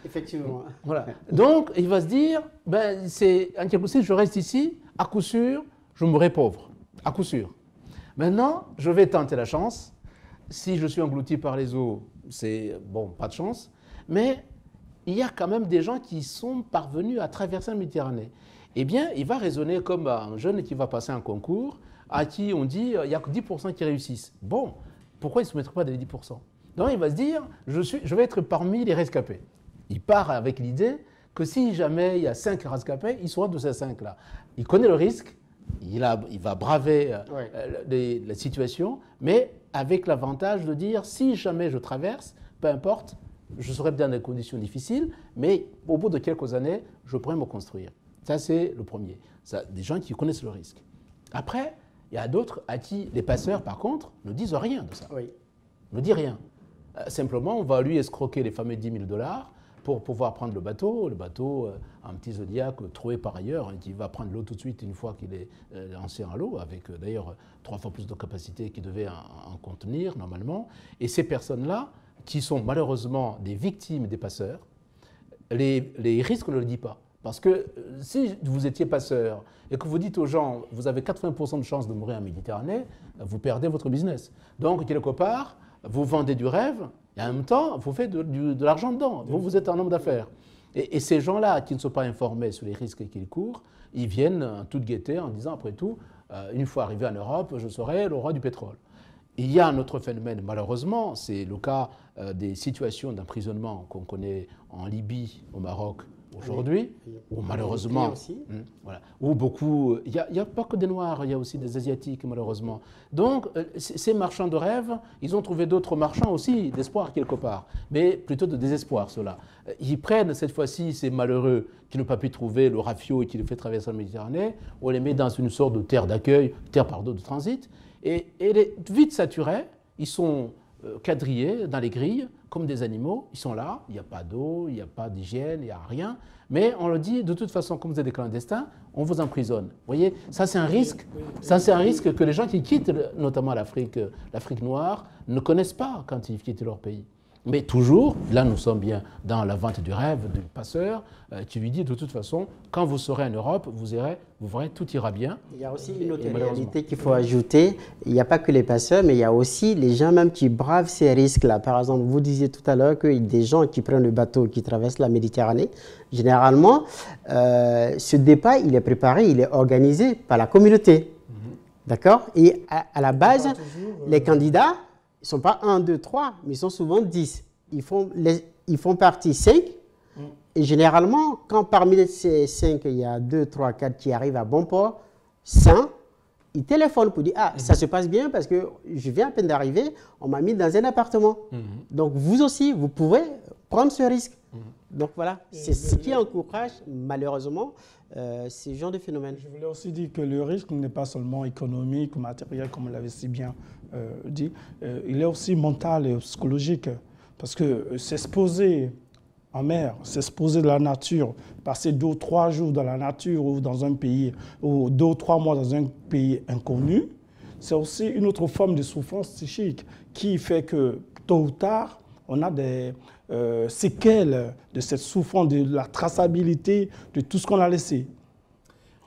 Effectivement. Voilà. Donc, il va se dire, ben, en quelque sorte, je reste ici, à coup sûr, je mourrai pauvre, à coup sûr. Maintenant, je vais tenter la chance. Si je suis englouti par les eaux, c'est, bon, pas de chance, mais il y a quand même des gens qui sont parvenus à traverser la Méditerranée. Eh bien, il va raisonner comme un jeune qui va passer un concours, à qui on dit il n'y a que 10% qui réussissent. Bon, pourquoi il ne se mettra pas dans les 10%? Donc il va se dire je vais être parmi les rescapés. Il part avec l'idée que si jamais il y a 5 rescapés, il sera de ces 5-là. Il connaît le risque, il va braver la situation, mais avec l'avantage de dire si jamais je traverse, peu importe, je serai dans des conditions difficiles, mais au bout de quelques années, je pourrai me construire. Ça, c'est le premier. Ça, des gens qui connaissent le risque. Après, il y a d'autres à qui les passeurs, par contre, ne disent rien de ça. Oui. Ne disent rien. Simplement, on va lui escroquer les fameux 10 000 $ pour pouvoir prendre le bateau, un petit Zodiac trouvé par ailleurs, qui va prendre l'eau tout de suite une fois qu'il est lancé en l'eau, avec d'ailleurs 3 fois plus de capacité qu'il devait en contenir normalement. Et ces personnes-là, qui sont malheureusement des victimes des passeurs, les risques ne le disent pas. Parce que si vous étiez passeur et que vous dites aux gens, vous avez 80% de chances de mourir en Méditerranée, vous perdez votre business. Donc, quelque part, vous vendez du rêve, et en même temps, vous faites de l'argent dedans. Vous êtes un homme d'affaires. Et ces gens-là qui ne sont pas informés sur les risques qu'ils courent, ils viennent en toute gaieté en disant, après tout, une fois arrivé en Europe, je serai le roi du pétrole. Il y a un autre phénomène, malheureusement, c'est le cas des situations d'emprisonnement qu'on connaît en Libye, au Maroc aujourd'hui, où malheureusement, voilà, où beaucoup, il n'y a pas que des Noirs, il y a aussi des Asiatiques, malheureusement. Donc, ces marchands de rêve, ils ont trouvé d'autres marchands aussi d'espoir quelque part, mais plutôt de désespoir, ceux-là. Ils prennent cette fois-ci ces malheureux qui n'ont pas pu trouver le rafio et qui les fait traverser la Méditerranée, on les met dans une sorte de terre d'accueil, de transit, et vite saturés, ils sont quadrillés dans les grilles comme des animaux, ils sont là, il n'y a pas d'eau, il n'y a pas d'hygiène, il n'y a rien, mais on leur dit de toute façon, comme vous êtes des clandestins, on vous emprisonne. Vous voyez, ça c'est un risque, que les gens qui quittent notamment l'Afrique noire ne connaissent pas quand ils quittent leur pays. Mais toujours, là nous sommes bien dans la vente du rêve du passeur qui lui dit de toute façon, quand vous serez en Europe, vous verrez, tout ira bien. Il y a aussi une autre réalité qu'il faut ajouter. Il n'y a pas que les passeurs, mais il y a aussi les gens même qui bravent ces risques-là. Par exemple, vous disiez tout à l'heure que des gens qui prennent le bateau, qui traversent la Méditerranée, généralement, ce départ, il est préparé, il est organisé par la communauté. D'accord? Et à la base, les candidats, ils ne sont pas 1, 2, 3, mais ils sont souvent 10. Ils font partie 5. Et généralement, quand parmi ces 5, il y a 2, 3, 4 qui arrivent à bon port, 100, ils téléphonent pour dire « Ah, ça se passe bien parce que je viens à peine d'arriver, on m'a mis dans un appartement. Donc vous aussi, vous pouvez prendre ce risque. Donc voilà, c'est ce qui encourage malheureusement ce genre de phénomène. Je voulais aussi dire que le risque n'est pas seulement économique ou matériel, comme on l'avait si bien dit, il est aussi mental et psychologique. Parce que s'exposer en mer, s'exposer de la nature, passer 2 ou 3 jours dans la nature ou dans un pays, ou 2 ou 3 mois dans un pays inconnu, c'est aussi une autre forme de souffrance psychique qui fait que tôt ou tard, on a des séquelles de cette souffrance, de la traçabilité de tout ce qu'on a laissé.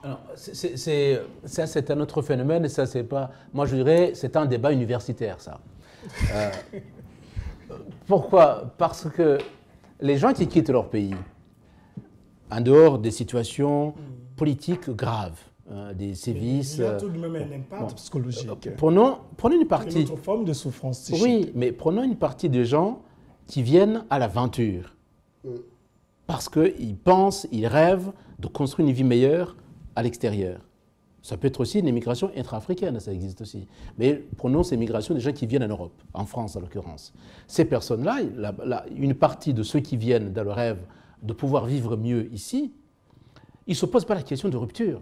Alors, ça, c'est un autre phénomène, et ça, c'est pas. Moi, je dirais, c'est un débat universitaire, ça. Pourquoi? Parce que les gens qui quittent leur pays, en dehors des situations politiques graves, des sévices. Il y a tout de même un impact psychologique. Prenons une partie. Une autre forme de souffrance psychique. Oui, mais prenons une partie des gens qui viennent à l'aventure. Parce qu'ils pensent, ils rêvent de construire une vie meilleure à l'extérieur. Ça peut être aussi une immigration intra-africaine, ça existe aussi. Mais prenons ces migrations des gens qui viennent en Europe, en France en l'occurrence. Ces personnes-là, une partie de ceux qui viennent dans le rêve de pouvoir vivre mieux ici, ils ne se posent pas la question de rupture.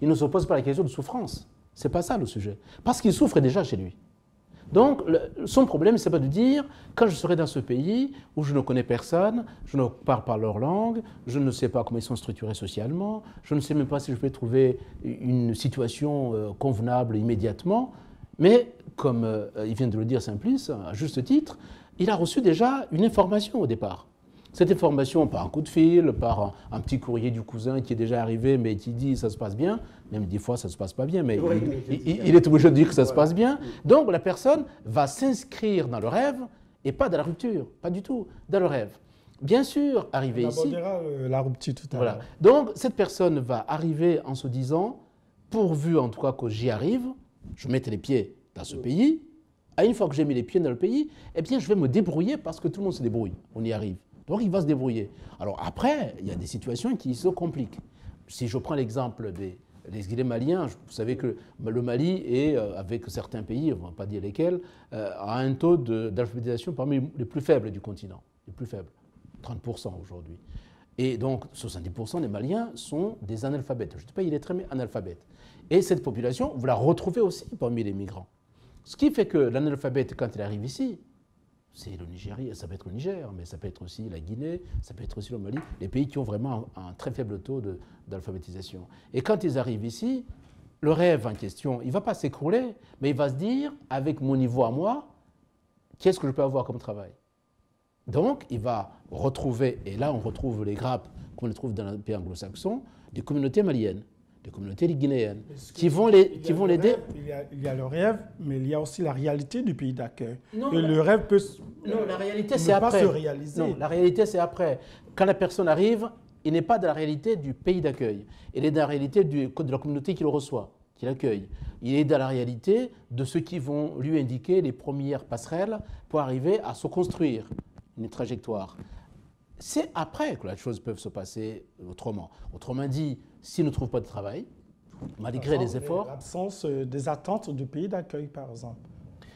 Ils ne se posent pas la question de souffrance. Ce n'est pas ça le sujet. Parce qu'ils souffrent déjà chez lui. Donc, son problème, ce n'est pas de dire, quand je serai dans ce pays où je ne connais personne, je ne parle pas leur langue, je ne sais pas comment ils sont structurés socialement, je ne sais même pas si je peux trouver une situation convenable immédiatement, mais comme il vient de le dire Simplice, à juste titre, il a reçu déjà une information au départ. Cette information, par un coup de fil, par un petit courrier du cousin qui est déjà arrivé, mais qui dit ça se passe bien, même des fois ça ne se passe pas bien, mais il est obligé de dire que ça se passe bien. Donc la personne va s'inscrire dans le rêve et pas dans la rupture, pas du tout, dans le rêve. Bien sûr, arriver ici. On abordera la rupture tout à l'heure. Donc cette personne va arriver en se disant, pourvu en tout cas que j'y arrive, je mette les pieds dans ce pays, et une fois que j'ai mis les pieds dans le pays, eh bien je vais me débrouiller parce que tout le monde se débrouille, on y arrive. Donc, il va se débrouiller. Alors, après, il y a des situations qui se compliquent. Si je prends l'exemple des exilés maliens, vous savez que le Mali est, avec certains pays, on ne va pas dire lesquels, a un taux d'alphabétisation parmi les plus faibles du continent. Les plus faibles. 30% aujourd'hui. Et donc, 70% des Maliens sont des analphabètes. Je ne dis pas illettrés, mais analphabètes. Et cette population, vous la retrouvez aussi parmi les migrants. Ce qui fait que l'analphabète, quand il arrive ici, c'est le Nigeria, ça peut être le Niger, mais ça peut être aussi la Guinée, ça peut être aussi le Mali, les pays qui ont vraiment un très faible taux d'alphabétisation. Et quand ils arrivent ici, le rêve en question, il ne va pas s'écrouler, mais il va se dire, avec mon niveau à moi, qu'est-ce que je peux avoir comme travail? Donc, il va retrouver, et là on retrouve les grappes qu'on les trouve dans les pays anglo-saxons, des communautés maliennes. des communautés guinéennes, Est-ce qui que- vont l'aider. Il y a le rêve, mais il y a aussi la réalité du pays d'accueil. Non, Et le rêve peut Non, la réalité, ne c'est pas après. se réaliser. Non, la réalité, c'est après. Quand la personne arrive, il n'est pas dans la réalité du pays d'accueil. Il est dans la réalité de la communauté qui le reçoit, qui l'accueille. Il est dans la réalité de ceux qui vont lui indiquer les premières passerelles pour arriver à se construire une trajectoire. C'est après que les choses peuvent se passer autrement. Autrement dit, s'il ne trouve pas de travail, malgré les efforts... L'absence des attentes du pays d'accueil, par exemple.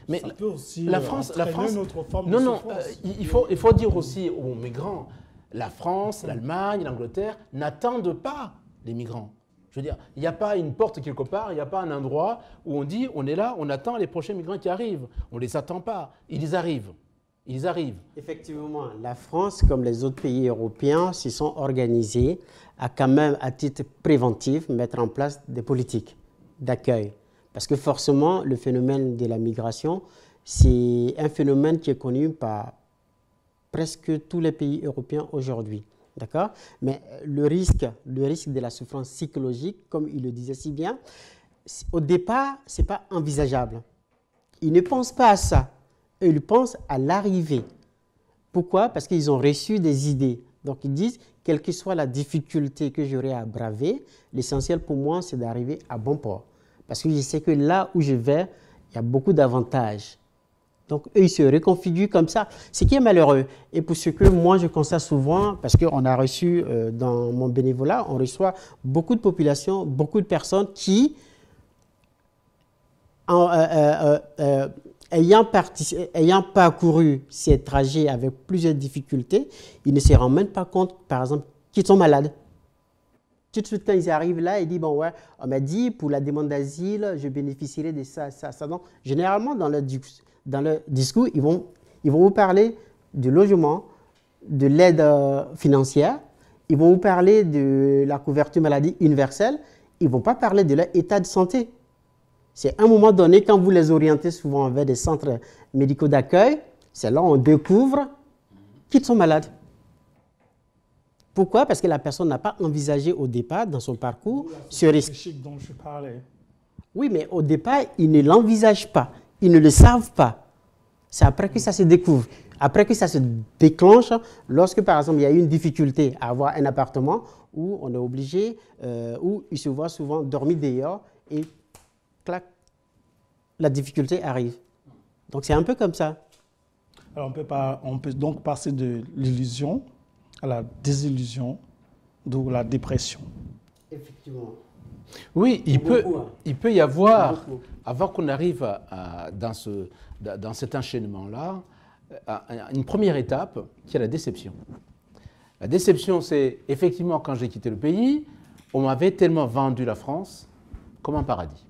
Mais ça peut aussi la France, entraîner notre forme non, de non, souffrance. il faut dire aussi aux migrants, la France, l'Allemagne, l'Angleterre n'attendent pas les migrants. Je veux dire, il n'y a pas une porte quelque part, il n'y a pas un endroit où on dit, on est là, on attend les prochains migrants qui arrivent. On ne les attend pas, ils arrivent. Ils arrivent. Effectivement, la France, comme les autres pays européens, se sont organisés à quand même, à titre préventif, mettre en place des politiques d'accueil. Parce que forcément, le phénomène de la migration, c'est un phénomène qui est connu par presque tous les pays européens aujourd'hui. D'accord? Mais le risque de la souffrance psychologique, comme il le disait si bien, au départ, ce n'est pas envisageable. Ils ne pensent pas à ça. Ils pensent à l'arrivée. Pourquoi? Parce qu'ils ont reçu des idées. Donc ils disent, quelle que soit la difficulté que j'aurai à braver, l'essentiel pour moi, c'est d'arriver à bon port. Parce que je sais que là où je vais, il y a beaucoup d'avantages. Donc eux, ils se reconfigurent comme ça, ce qui est malheureux. Et pour ce que moi, je constate souvent, parce qu'on a reçu dans mon bénévolat, on reçoit beaucoup de populations, beaucoup de personnes qui, ayant parcouru ces trajets avec plusieurs difficultés, ils ne se rendent même pas compte, par exemple, qu'ils sont malades. Tout de suite, quand ils arrivent là, ils disent, bon, ouais, on m'a dit, pour la demande d'asile, je bénéficierai de ça, ça, ça. Donc, généralement, dans leur discours, ils vont vous parler du logement, de l'aide financière, ils vont vous parler de la couverture maladie universelle, ils ne vont pas parler de leur état de santé. C'est à un moment donné, quand vous les orientez souvent vers des centres médicaux d'accueil, c'est là on découvre qu'ils sont malades. Pourquoi? Parce que la personne n'a pas envisagé au départ, dans son parcours, ce risque. Dont je parlais. Oui, mais au départ, ils ne l'envisagent pas. Ils ne le savent pas. C'est après que ça se découvre. Après que ça se déclenche, lorsque, par exemple, il y a une difficulté à avoir un appartement où on est obligé, où ils se voient souvent dormir dehors et clac, la difficulté arrive. Donc, c'est un peu comme ça. Alors, on peut donc passer de l'illusion à la désillusion, d'où la dépression. Effectivement. Oui, il peut y avoir, avant qu'on arrive dans cet enchaînement-là, une première étape qui est la déception. La déception, c'est effectivement quand j'ai quitté le pays, on m'avait tellement vendu la France comme un paradis.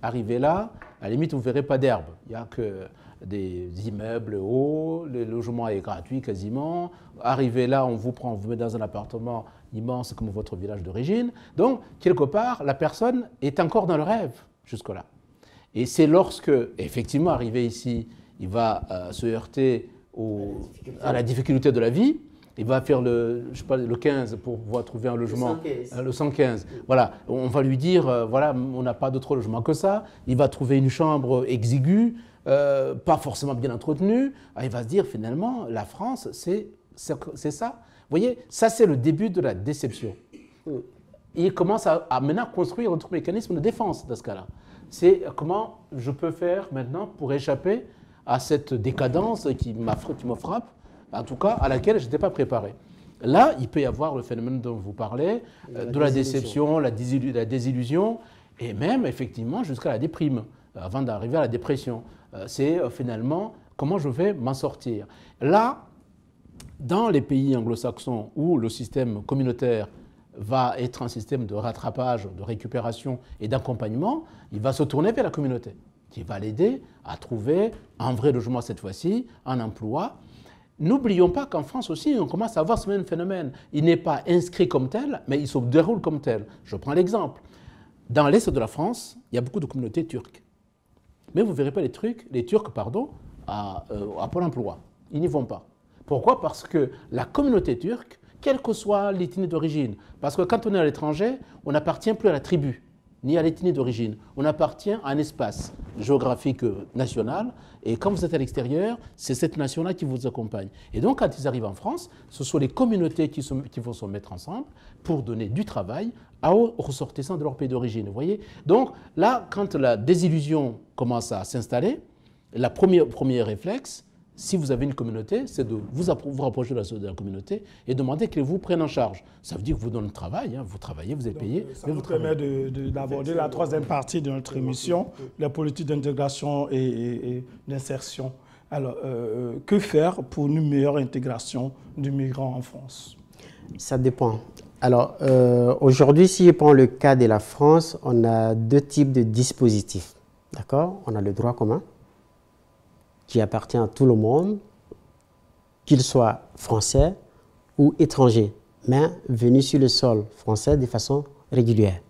Arrivé là, à la limite, vous ne verrez pas d'herbe. Il n'y a que des immeubles hauts, le logement est gratuit quasiment. Arrivé là, on vous prend, on vous met dans un appartement immense comme votre village d'origine. Donc, quelque part, la personne est encore dans le rêve jusque-là. Et c'est lorsque, effectivement, arrivé ici, il va se heurter à la difficulté de la vie. Il va faire le 15 pour pouvoir trouver un logement. Le 115. Voilà, on va lui dire, voilà, on n'a pas d'autre logement que ça. Il va trouver une chambre exiguë, pas forcément bien entretenue. Il va se dire, finalement, la France, c'est ça. Vous voyez, ça, c'est le début de la déception. Il commence à maintenant construire autre mécanisme de défense dans ce cas-là. C'est comment je peux faire maintenant pour échapper à cette décadence qui me frappe, en tout cas à laquelle je n'étais pas préparé. Là, il peut y avoir le phénomène dont vous parlez, de la déception, la désillusion, et même effectivement jusqu'à la déprime, avant d'arriver à la dépression. C'est finalement comment je vais m'en sortir. Là, dans les pays anglo-saxons où le système communautaire va être un système de rattrapage, de récupération et d'accompagnement, il va se tourner vers la communauté, qui va l'aider à trouver un vrai logement cette fois-ci, un emploi. N'oublions pas qu'en France aussi, on commence à avoir ce même phénomène. Il n'est pas inscrit comme tel, mais il se déroule comme tel. Je prends l'exemple. Dans l'est de la France, il y a beaucoup de communautés turques. Mais vous ne verrez pas les Turcs à Pôle emploi. Ils n'y vont pas. Pourquoi? Parce que la communauté turque, quelle que soit l'ethnie d'origine. Parce que quand on est à l'étranger, on n'appartient plus à la tribu, ni à l'ethnie d'origine. On appartient à un espace géographique national. Et quand vous êtes à l'extérieur, c'est cette nation-là qui vous accompagne. Et donc, quand ils arrivent en France, ce sont les communautés qui vont se mettre ensemble pour donner du travail aux ressortissants de leur pays d'origine. Vous voyez? Donc, là, quand la désillusion commence à s'installer, le premier réflexe, si vous avez une communauté, c'est de vous rapprocher de la communauté et demander qu'elle vous prenne en charge. Ça veut dire que vous donnez le travail, hein, vous travaillez, vous êtes payé. Ça nous permet d'aborder la troisième partie de notre émission, la politique d'intégration et d'insertion. Alors, que faire pour une meilleure intégration du migrant en France? Ça dépend. Alors, aujourd'hui, si je prends le cas de la France, on a deux types de dispositifs. D'accord? On a le droit commun, qui appartient à tout le monde, qu'il soit français ou étranger, mais venu sur le sol français de façon régulière.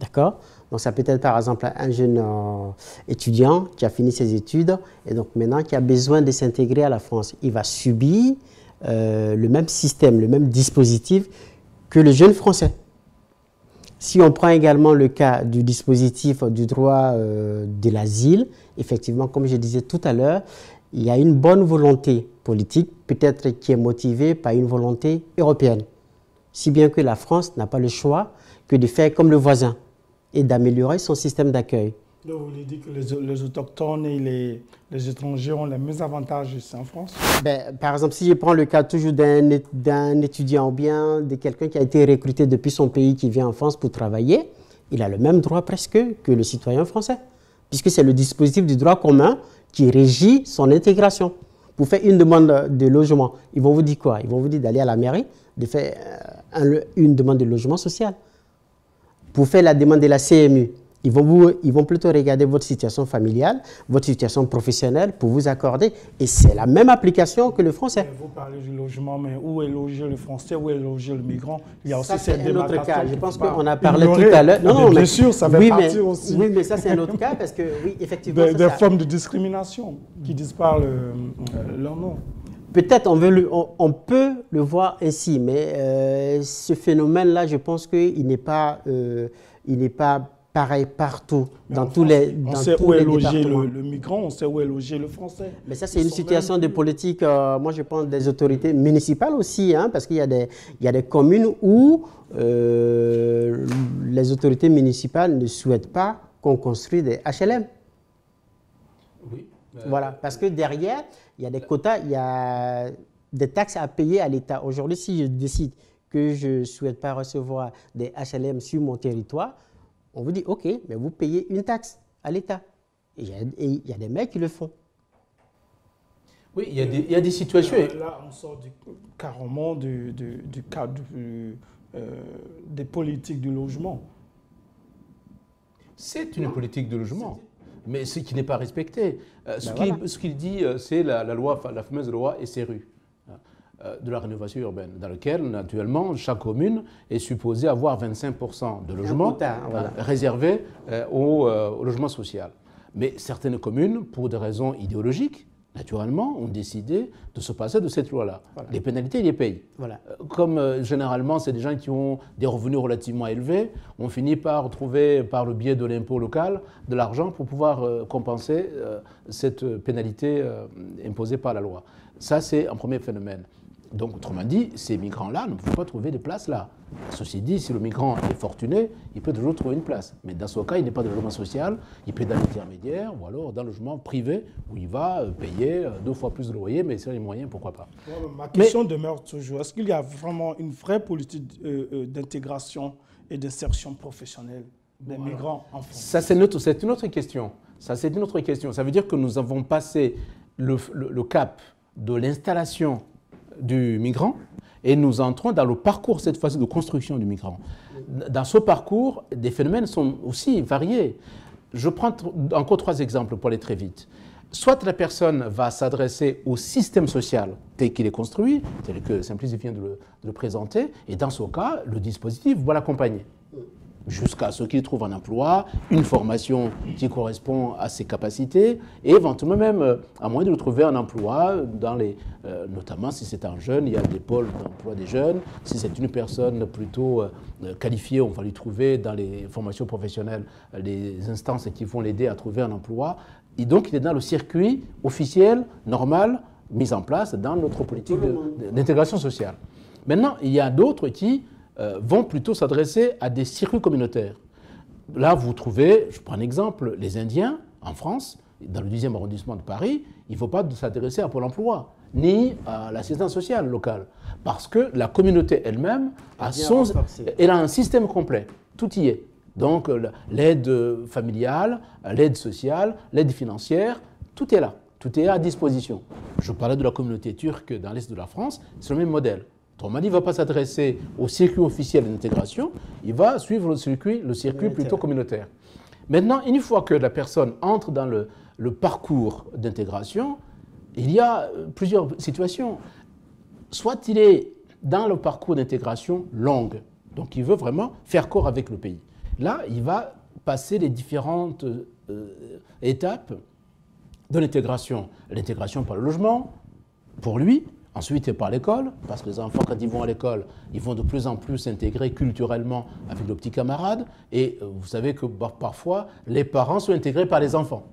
D'accord? Donc ça peut être par exemple un jeune étudiant qui a fini ses études et donc maintenant qui a besoin de s'intégrer à la France. Il va subir le même système, le même dispositif que le jeune français. Si on prend également le cas du dispositif du droit de l'asile, effectivement, comme je disais tout à l'heure, il y a une bonne volonté politique, peut-être qui est motivée par une volonté européenne. Si bien que la France n'a pas le choix que de faire comme le voisin et d'améliorer son système d'accueil. Donc, vous voulez dire que les autochtones et les étrangers ont les mêmes avantages ici en France? Par exemple, si je prends le cas toujours d'un étudiant ou bien de quelqu'un qui a été recruté depuis son pays qui vient en France pour travailler, il a le même droit presque que le citoyen français, puisque c'est le dispositif du droit commun qui régit son intégration. Pour faire une demande de logement, ils vont vous dire quoi? Ils vont vous dire d'aller à la mairie, de faire une demande de logement social. Pour faire la demande de la CMU, ils vont plutôt regarder votre situation familiale, votre situation professionnelle pour vous accorder. Et c'est la même application que le français. Vous parlez du logement, mais où est logé le français, où est logé le migrant? Il y a aussi cette démarcation. C'est un autre cas. Je pense qu'on a parlé tout à l'heure. Non, bien sûr, ça fait partie aussi. Oui, mais ça, c'est un autre cas parce que, oui, effectivement. Des formes de discrimination qui disent par leur nom. Peut-être on peut le voir ainsi, mais ce phénomène-là, je pense qu'il n'est pas pareil partout, dans tous les départements. On sait où est logé le migrant, on sait où est logé le français. Mais ça, c'est une situation de politique, moi je pense, des autorités municipales aussi, hein, parce qu'il y a des communes où les autorités municipales ne souhaitent pas qu'on construise des HLM. Oui. Voilà, parce que derrière, il y a des quotas, il y a des taxes à payer à l'État. Aujourd'hui, si je décide que je ne souhaite pas recevoir des HLM sur mon territoire, on vous dit, OK, mais vous payez une taxe à l'État. Et il y a des mecs qui le font. Oui, il y a des situations. Là, on sort carrément du cadre des politiques du logement. C'est une politique de logement, mais ce qui n'est pas respecté. Ce qu'il dit, c'est la fameuse loi SRU. De la rénovation urbaine, dans lequel, naturellement, chaque commune est supposée avoir 25% de logements réservés au logement social. Mais certaines communes, pour des raisons idéologiques, naturellement, ont décidé de se passer de cette loi-là. Voilà. Les pénalités, ils les payent. Voilà. Comme généralement, c'est des gens qui ont des revenus relativement élevés, on finit par trouver, par le biais de l'impôt local, de l'argent pour pouvoir compenser cette pénalité imposée par la loi. Ça, c'est un premier phénomène. Donc, autrement dit, ces migrants-là ne peuvent pas trouver de place là. Ceci dit, si le migrant est fortuné, il peut toujours trouver une place. Mais dans ce cas, il n'est pas de logement social, il peut être dans l'intermédiaire ou alors dans le logement privé où il va payer 2 fois plus de loyer, mais c'est les moyens, pourquoi pas. Ma question demeure toujours, est-ce qu'il y a vraiment une vraie politique d'intégration et d'insertion professionnelle des migrants en France? Ça, c'est une autre question. Ça veut dire que nous avons passé le cap de l'installation du migrant et nous entrons dans le parcours, cette fois-ci, de construction du migrant. Dans ce parcours, des phénomènes sont aussi variés. Je prends encore 3 exemples pour aller très vite. Soit la personne va s'adresser au système social tel qu'il est construit, tel que Simplice vient de le présenter, et dans ce cas, le dispositif va l'accompagner. jusqu'à ce qu'il trouve un emploi, une formation qui correspond à ses capacités, et éventuellement même à moyen de trouver un emploi, notamment si c'est un jeune, il y a des pôles d'emploi des jeunes, si c'est une personne plutôt qualifiée, on va lui trouver dans les formations professionnelles les instances qui vont l'aider à trouver un emploi, et donc il est dans le circuit officiel, normal, mis en place dans notre politique d'intégration sociale. Maintenant, il y a d'autres qui vont plutôt s'adresser à des circuits communautaires. Là, vous trouvez, je prends un exemple, les Indiens, en France, dans le 10e arrondissement de Paris, il ne faut pas s'adresser à Pôle emploi, ni à l'assistance sociale locale, parce que la communauté elle-même elle a un système complet, tout y est. Donc l'aide familiale, l'aide sociale, l'aide financière, tout est là, tout est à disposition. Je parlais de la communauté turque dans l'Est de la France, c'est le même modèle. Autrement dit, il ne va pas s'adresser au circuit officiel d'intégration, il va suivre le circuit plutôt communautaire. Maintenant, une fois que la personne entre dans le parcours d'intégration, il y a plusieurs situations. Soit il est dans le parcours d'intégration longue, donc il veut vraiment faire corps avec le pays. Là, il va passer les différentes étapes de l'intégration. L'intégration par le logement, pour lui. Ensuite, par l'école, parce que les enfants, quand ils vont à l'école, ils vont de plus en plus s'intégrer culturellement avec leurs petits camarades. Et vous savez que parfois, les parents sont intégrés par les enfants.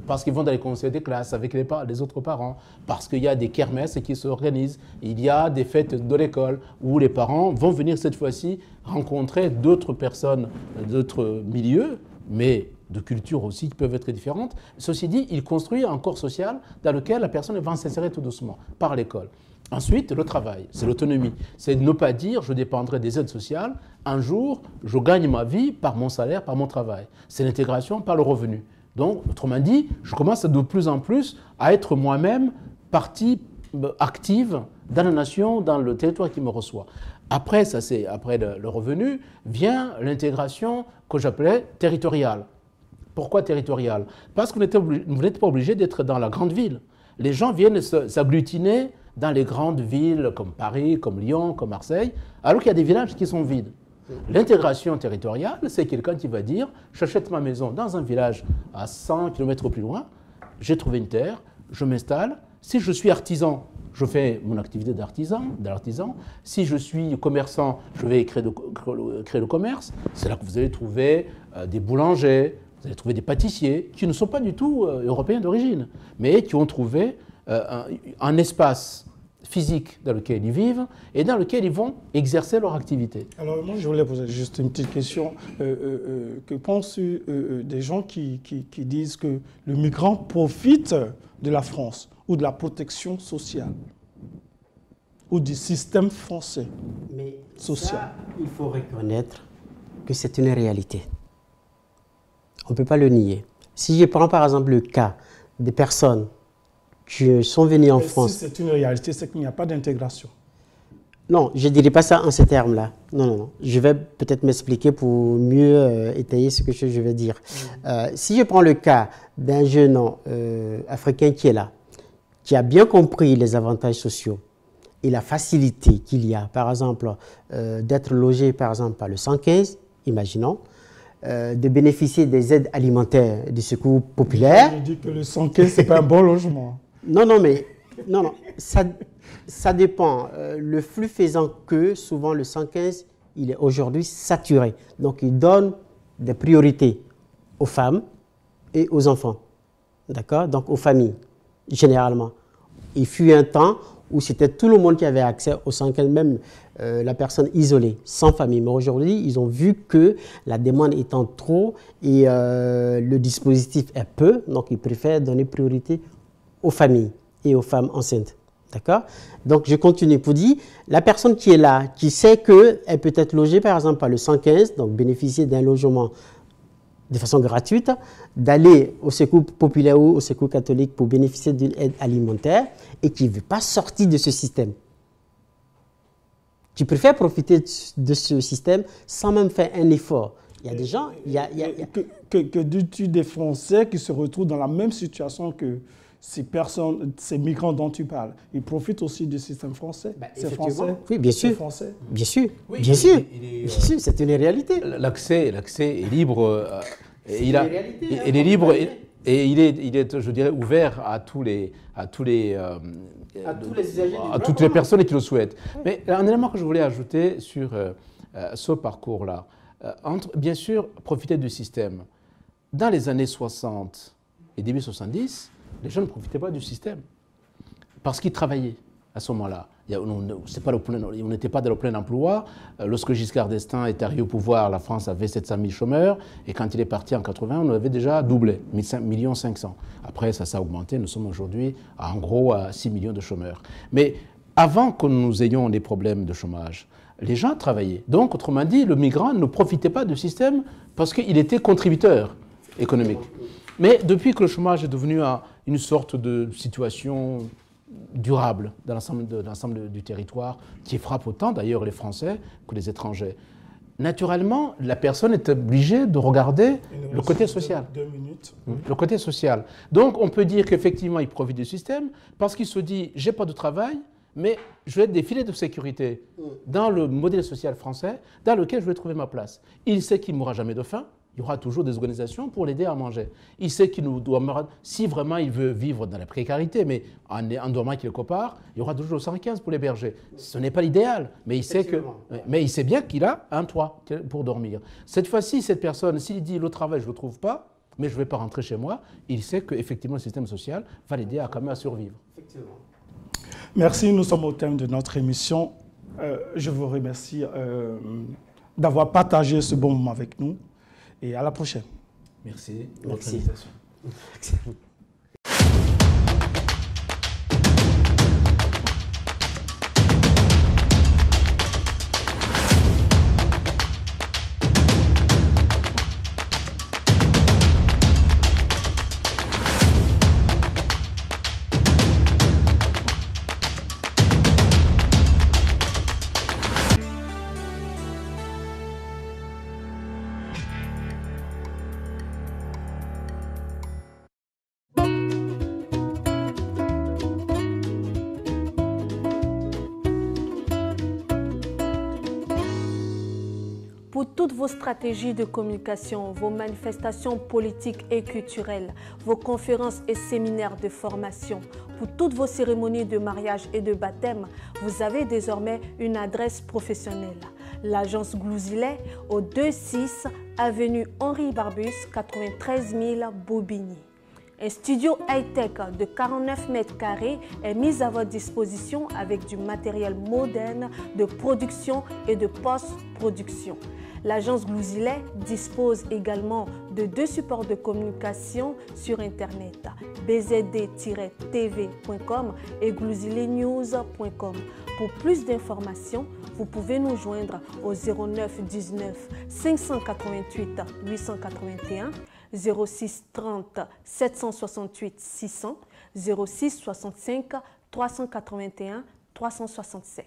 Parce qu'ils vont dans les conseils des classes avec les autres parents, parce qu'il y a des kermesses qui s'organisent, il y a des fêtes de l'école où les parents vont venir cette fois-ci rencontrer d'autres personnes, d'autres milieux, mais de cultures aussi qui peuvent être différentes. Ceci dit, il construit un corps social dans lequel la personne va s'insérer tout doucement par l'école. Ensuite, le travail, c'est l'autonomie. C'est ne pas dire je dépendrai des aides sociales. Un jour, je gagne ma vie par mon salaire, par mon travail. C'est l'intégration par le revenu. Donc, autrement dit, je commence de plus en plus à être moi-même partie active dans la nation, dans le territoire qui me reçoit. Après, après le revenu, vient l'intégration que j'appelais territoriale. Pourquoi territoriale? Parce que vous n'êtes pas obligé d'être dans la grande ville. Les gens viennent s'agglutiner dans les grandes villes comme Paris, comme Lyon, comme Marseille, alors qu'il y a des villages qui sont vides. L'intégration territoriale, c'est quelqu'un qui va dire « j'achète ma maison dans un village à 100 km plus loin, j'ai trouvé une terre, je m'installe, si je suis artisan, je fais mon activité d'artisan. Si je suis commerçant, je vais créer le commerce. C'est là que vous allez trouver des boulangers, vous allez trouver des pâtissiers qui ne sont pas du tout européens d'origine, mais qui ont trouvé un espace physique dans lequel ils vivent et dans lequel ils vont exercer leur activité. Alors moi, je voulais poser juste une petite question. Que penses-tu des gens qui disent que le migrant profite de la France ou de la protection sociale ou du système français social? Ça, il faut reconnaître que c'est une réalité. On ne peut pas le nier. Si je prends par exemple le cas des personnes qui sont venues en France... Si c'est une réalité, c'est qu'il n'y a pas d'intégration. Non, je ne dirais pas ça en ces termes-là. Non. Je vais peut-être m'expliquer pour mieux étayer ce que je vais dire. Si je prends le cas d'un jeune africain qui est là, qui a bien compris les avantages sociaux et la facilité qu'il y a, par exemple, d'être logé par exemple par le 115, imaginons, de bénéficier des aides alimentaires du Secours populaire. Je dis que le 115, ce n'est pas un bon logement. Non, ça dépend. Le flux faisant que, souvent le 115, il est aujourd'hui saturé. Donc, il donne des priorités aux femmes et aux enfants. D'accord? Donc, aux familles, généralement. Il fut un temps où c'était tout le monde qui avait accès au 115, même la personne isolée, sans famille. Mais aujourd'hui, ils ont vu que la demande étant trop et le dispositif est peu, donc ils préfèrent donner priorité aux familles et aux femmes enceintes. D'accord? Donc, je continue pour dire, la personne qui est là, qui sait qu'elle peut être logée, par exemple, par le 115, donc bénéficier d'un logement de façon gratuite, d'aller au Secours populaire ou au Secours catholique pour bénéficier d'une aide alimentaire et qui ne veut pas sortir de ce système. Tu préfères profiter de ce système sans même faire un effort. Il y a des gens... Que dis-tu des Français qui se retrouvent dans la même situation que ces personnes, ces migrants dont tu parles, ils profitent aussi du système français. C'est français. Oui, bien sûr. Français. Bien sûr. Oui, bien sûr. Bien sûr, c'est une réalité. L'accès est libre. Et il est libre et il est, je dirais, ouvert à toutes les personnes qui le souhaitent. Mais un élément que je voulais ajouter sur ce parcours-là, bien sûr, profiter du système. Dans les années 60 et début 70, les gens ne profitaient pas du système parce qu'ils travaillaient à ce moment-là. On n'était pas dans le plein emploi. Lorsque Giscard d'Estaing est arrivé au pouvoir, la France avait 700 000 chômeurs. Et quand il est parti en 80, on avait déjà doublé, 1,5 million. Après, ça a augmenté. Nous sommes aujourd'hui, en gros, à 6 millions de chômeurs. Mais avant que nous ayons des problèmes de chômage, les gens travaillaient. Donc, autrement dit, le migrant ne profitait pas du système parce qu'il était contributeur économique. Mais depuis que le chômage est devenu une sorte de situation durable dans l'ensemble du territoire, qui frappe autant d'ailleurs les Français que les étrangers, naturellement, la personne est obligée de regarder le côté social. 2 minutes. Le côté social. Donc, on peut dire qu'effectivement, il profite du système parce qu'il se dit, j'ai pas de travail, mais je vais être des filets de sécurité dans le modèle social français dans lequel je vais trouver ma place. Il sait qu'il ne mourra jamais de faim. Il y aura toujours des organisations pour l'aider à manger. Il sait qu'il doit mourir, si vraiment il veut vivre dans la précarité, mais en dormant quelque part, il y aura toujours 115 pour l'héberger. Ce n'est pas l'idéal, mais il sait bien qu'il a un toit pour dormir. Cette fois-ci, cette personne, s'il dit le travail, je ne le trouve pas, mais je ne vais pas rentrer chez moi, il sait qu'effectivement le système social va l'aider quand même à survivre. Effectivement. Merci, nous sommes au thème de notre émission. Je vous remercie d'avoir partagé ce bon moment avec nous. Et à la prochaine. Merci. Merci. Pour toutes vos stratégies de communication, vos manifestations politiques et culturelles, vos conférences et séminaires de formation, pour toutes vos cérémonies de mariage et de baptême, vous avez désormais une adresse professionnelle. L'agence Glouzilet au 26 avenue Henri Barbus, 93 000 Bobigny. Un studio high-tech de 49 mètres carrés est mis à votre disposition avec du matériel moderne de production et de post-production. L'agence Glouzilet dispose également de 2 supports de communication sur Internet, bzd-tv.com et glouziletnews.com. Pour plus d'informations, vous pouvez nous joindre au 09 19 588 881, 06 30 768 600, 06 65 381 367.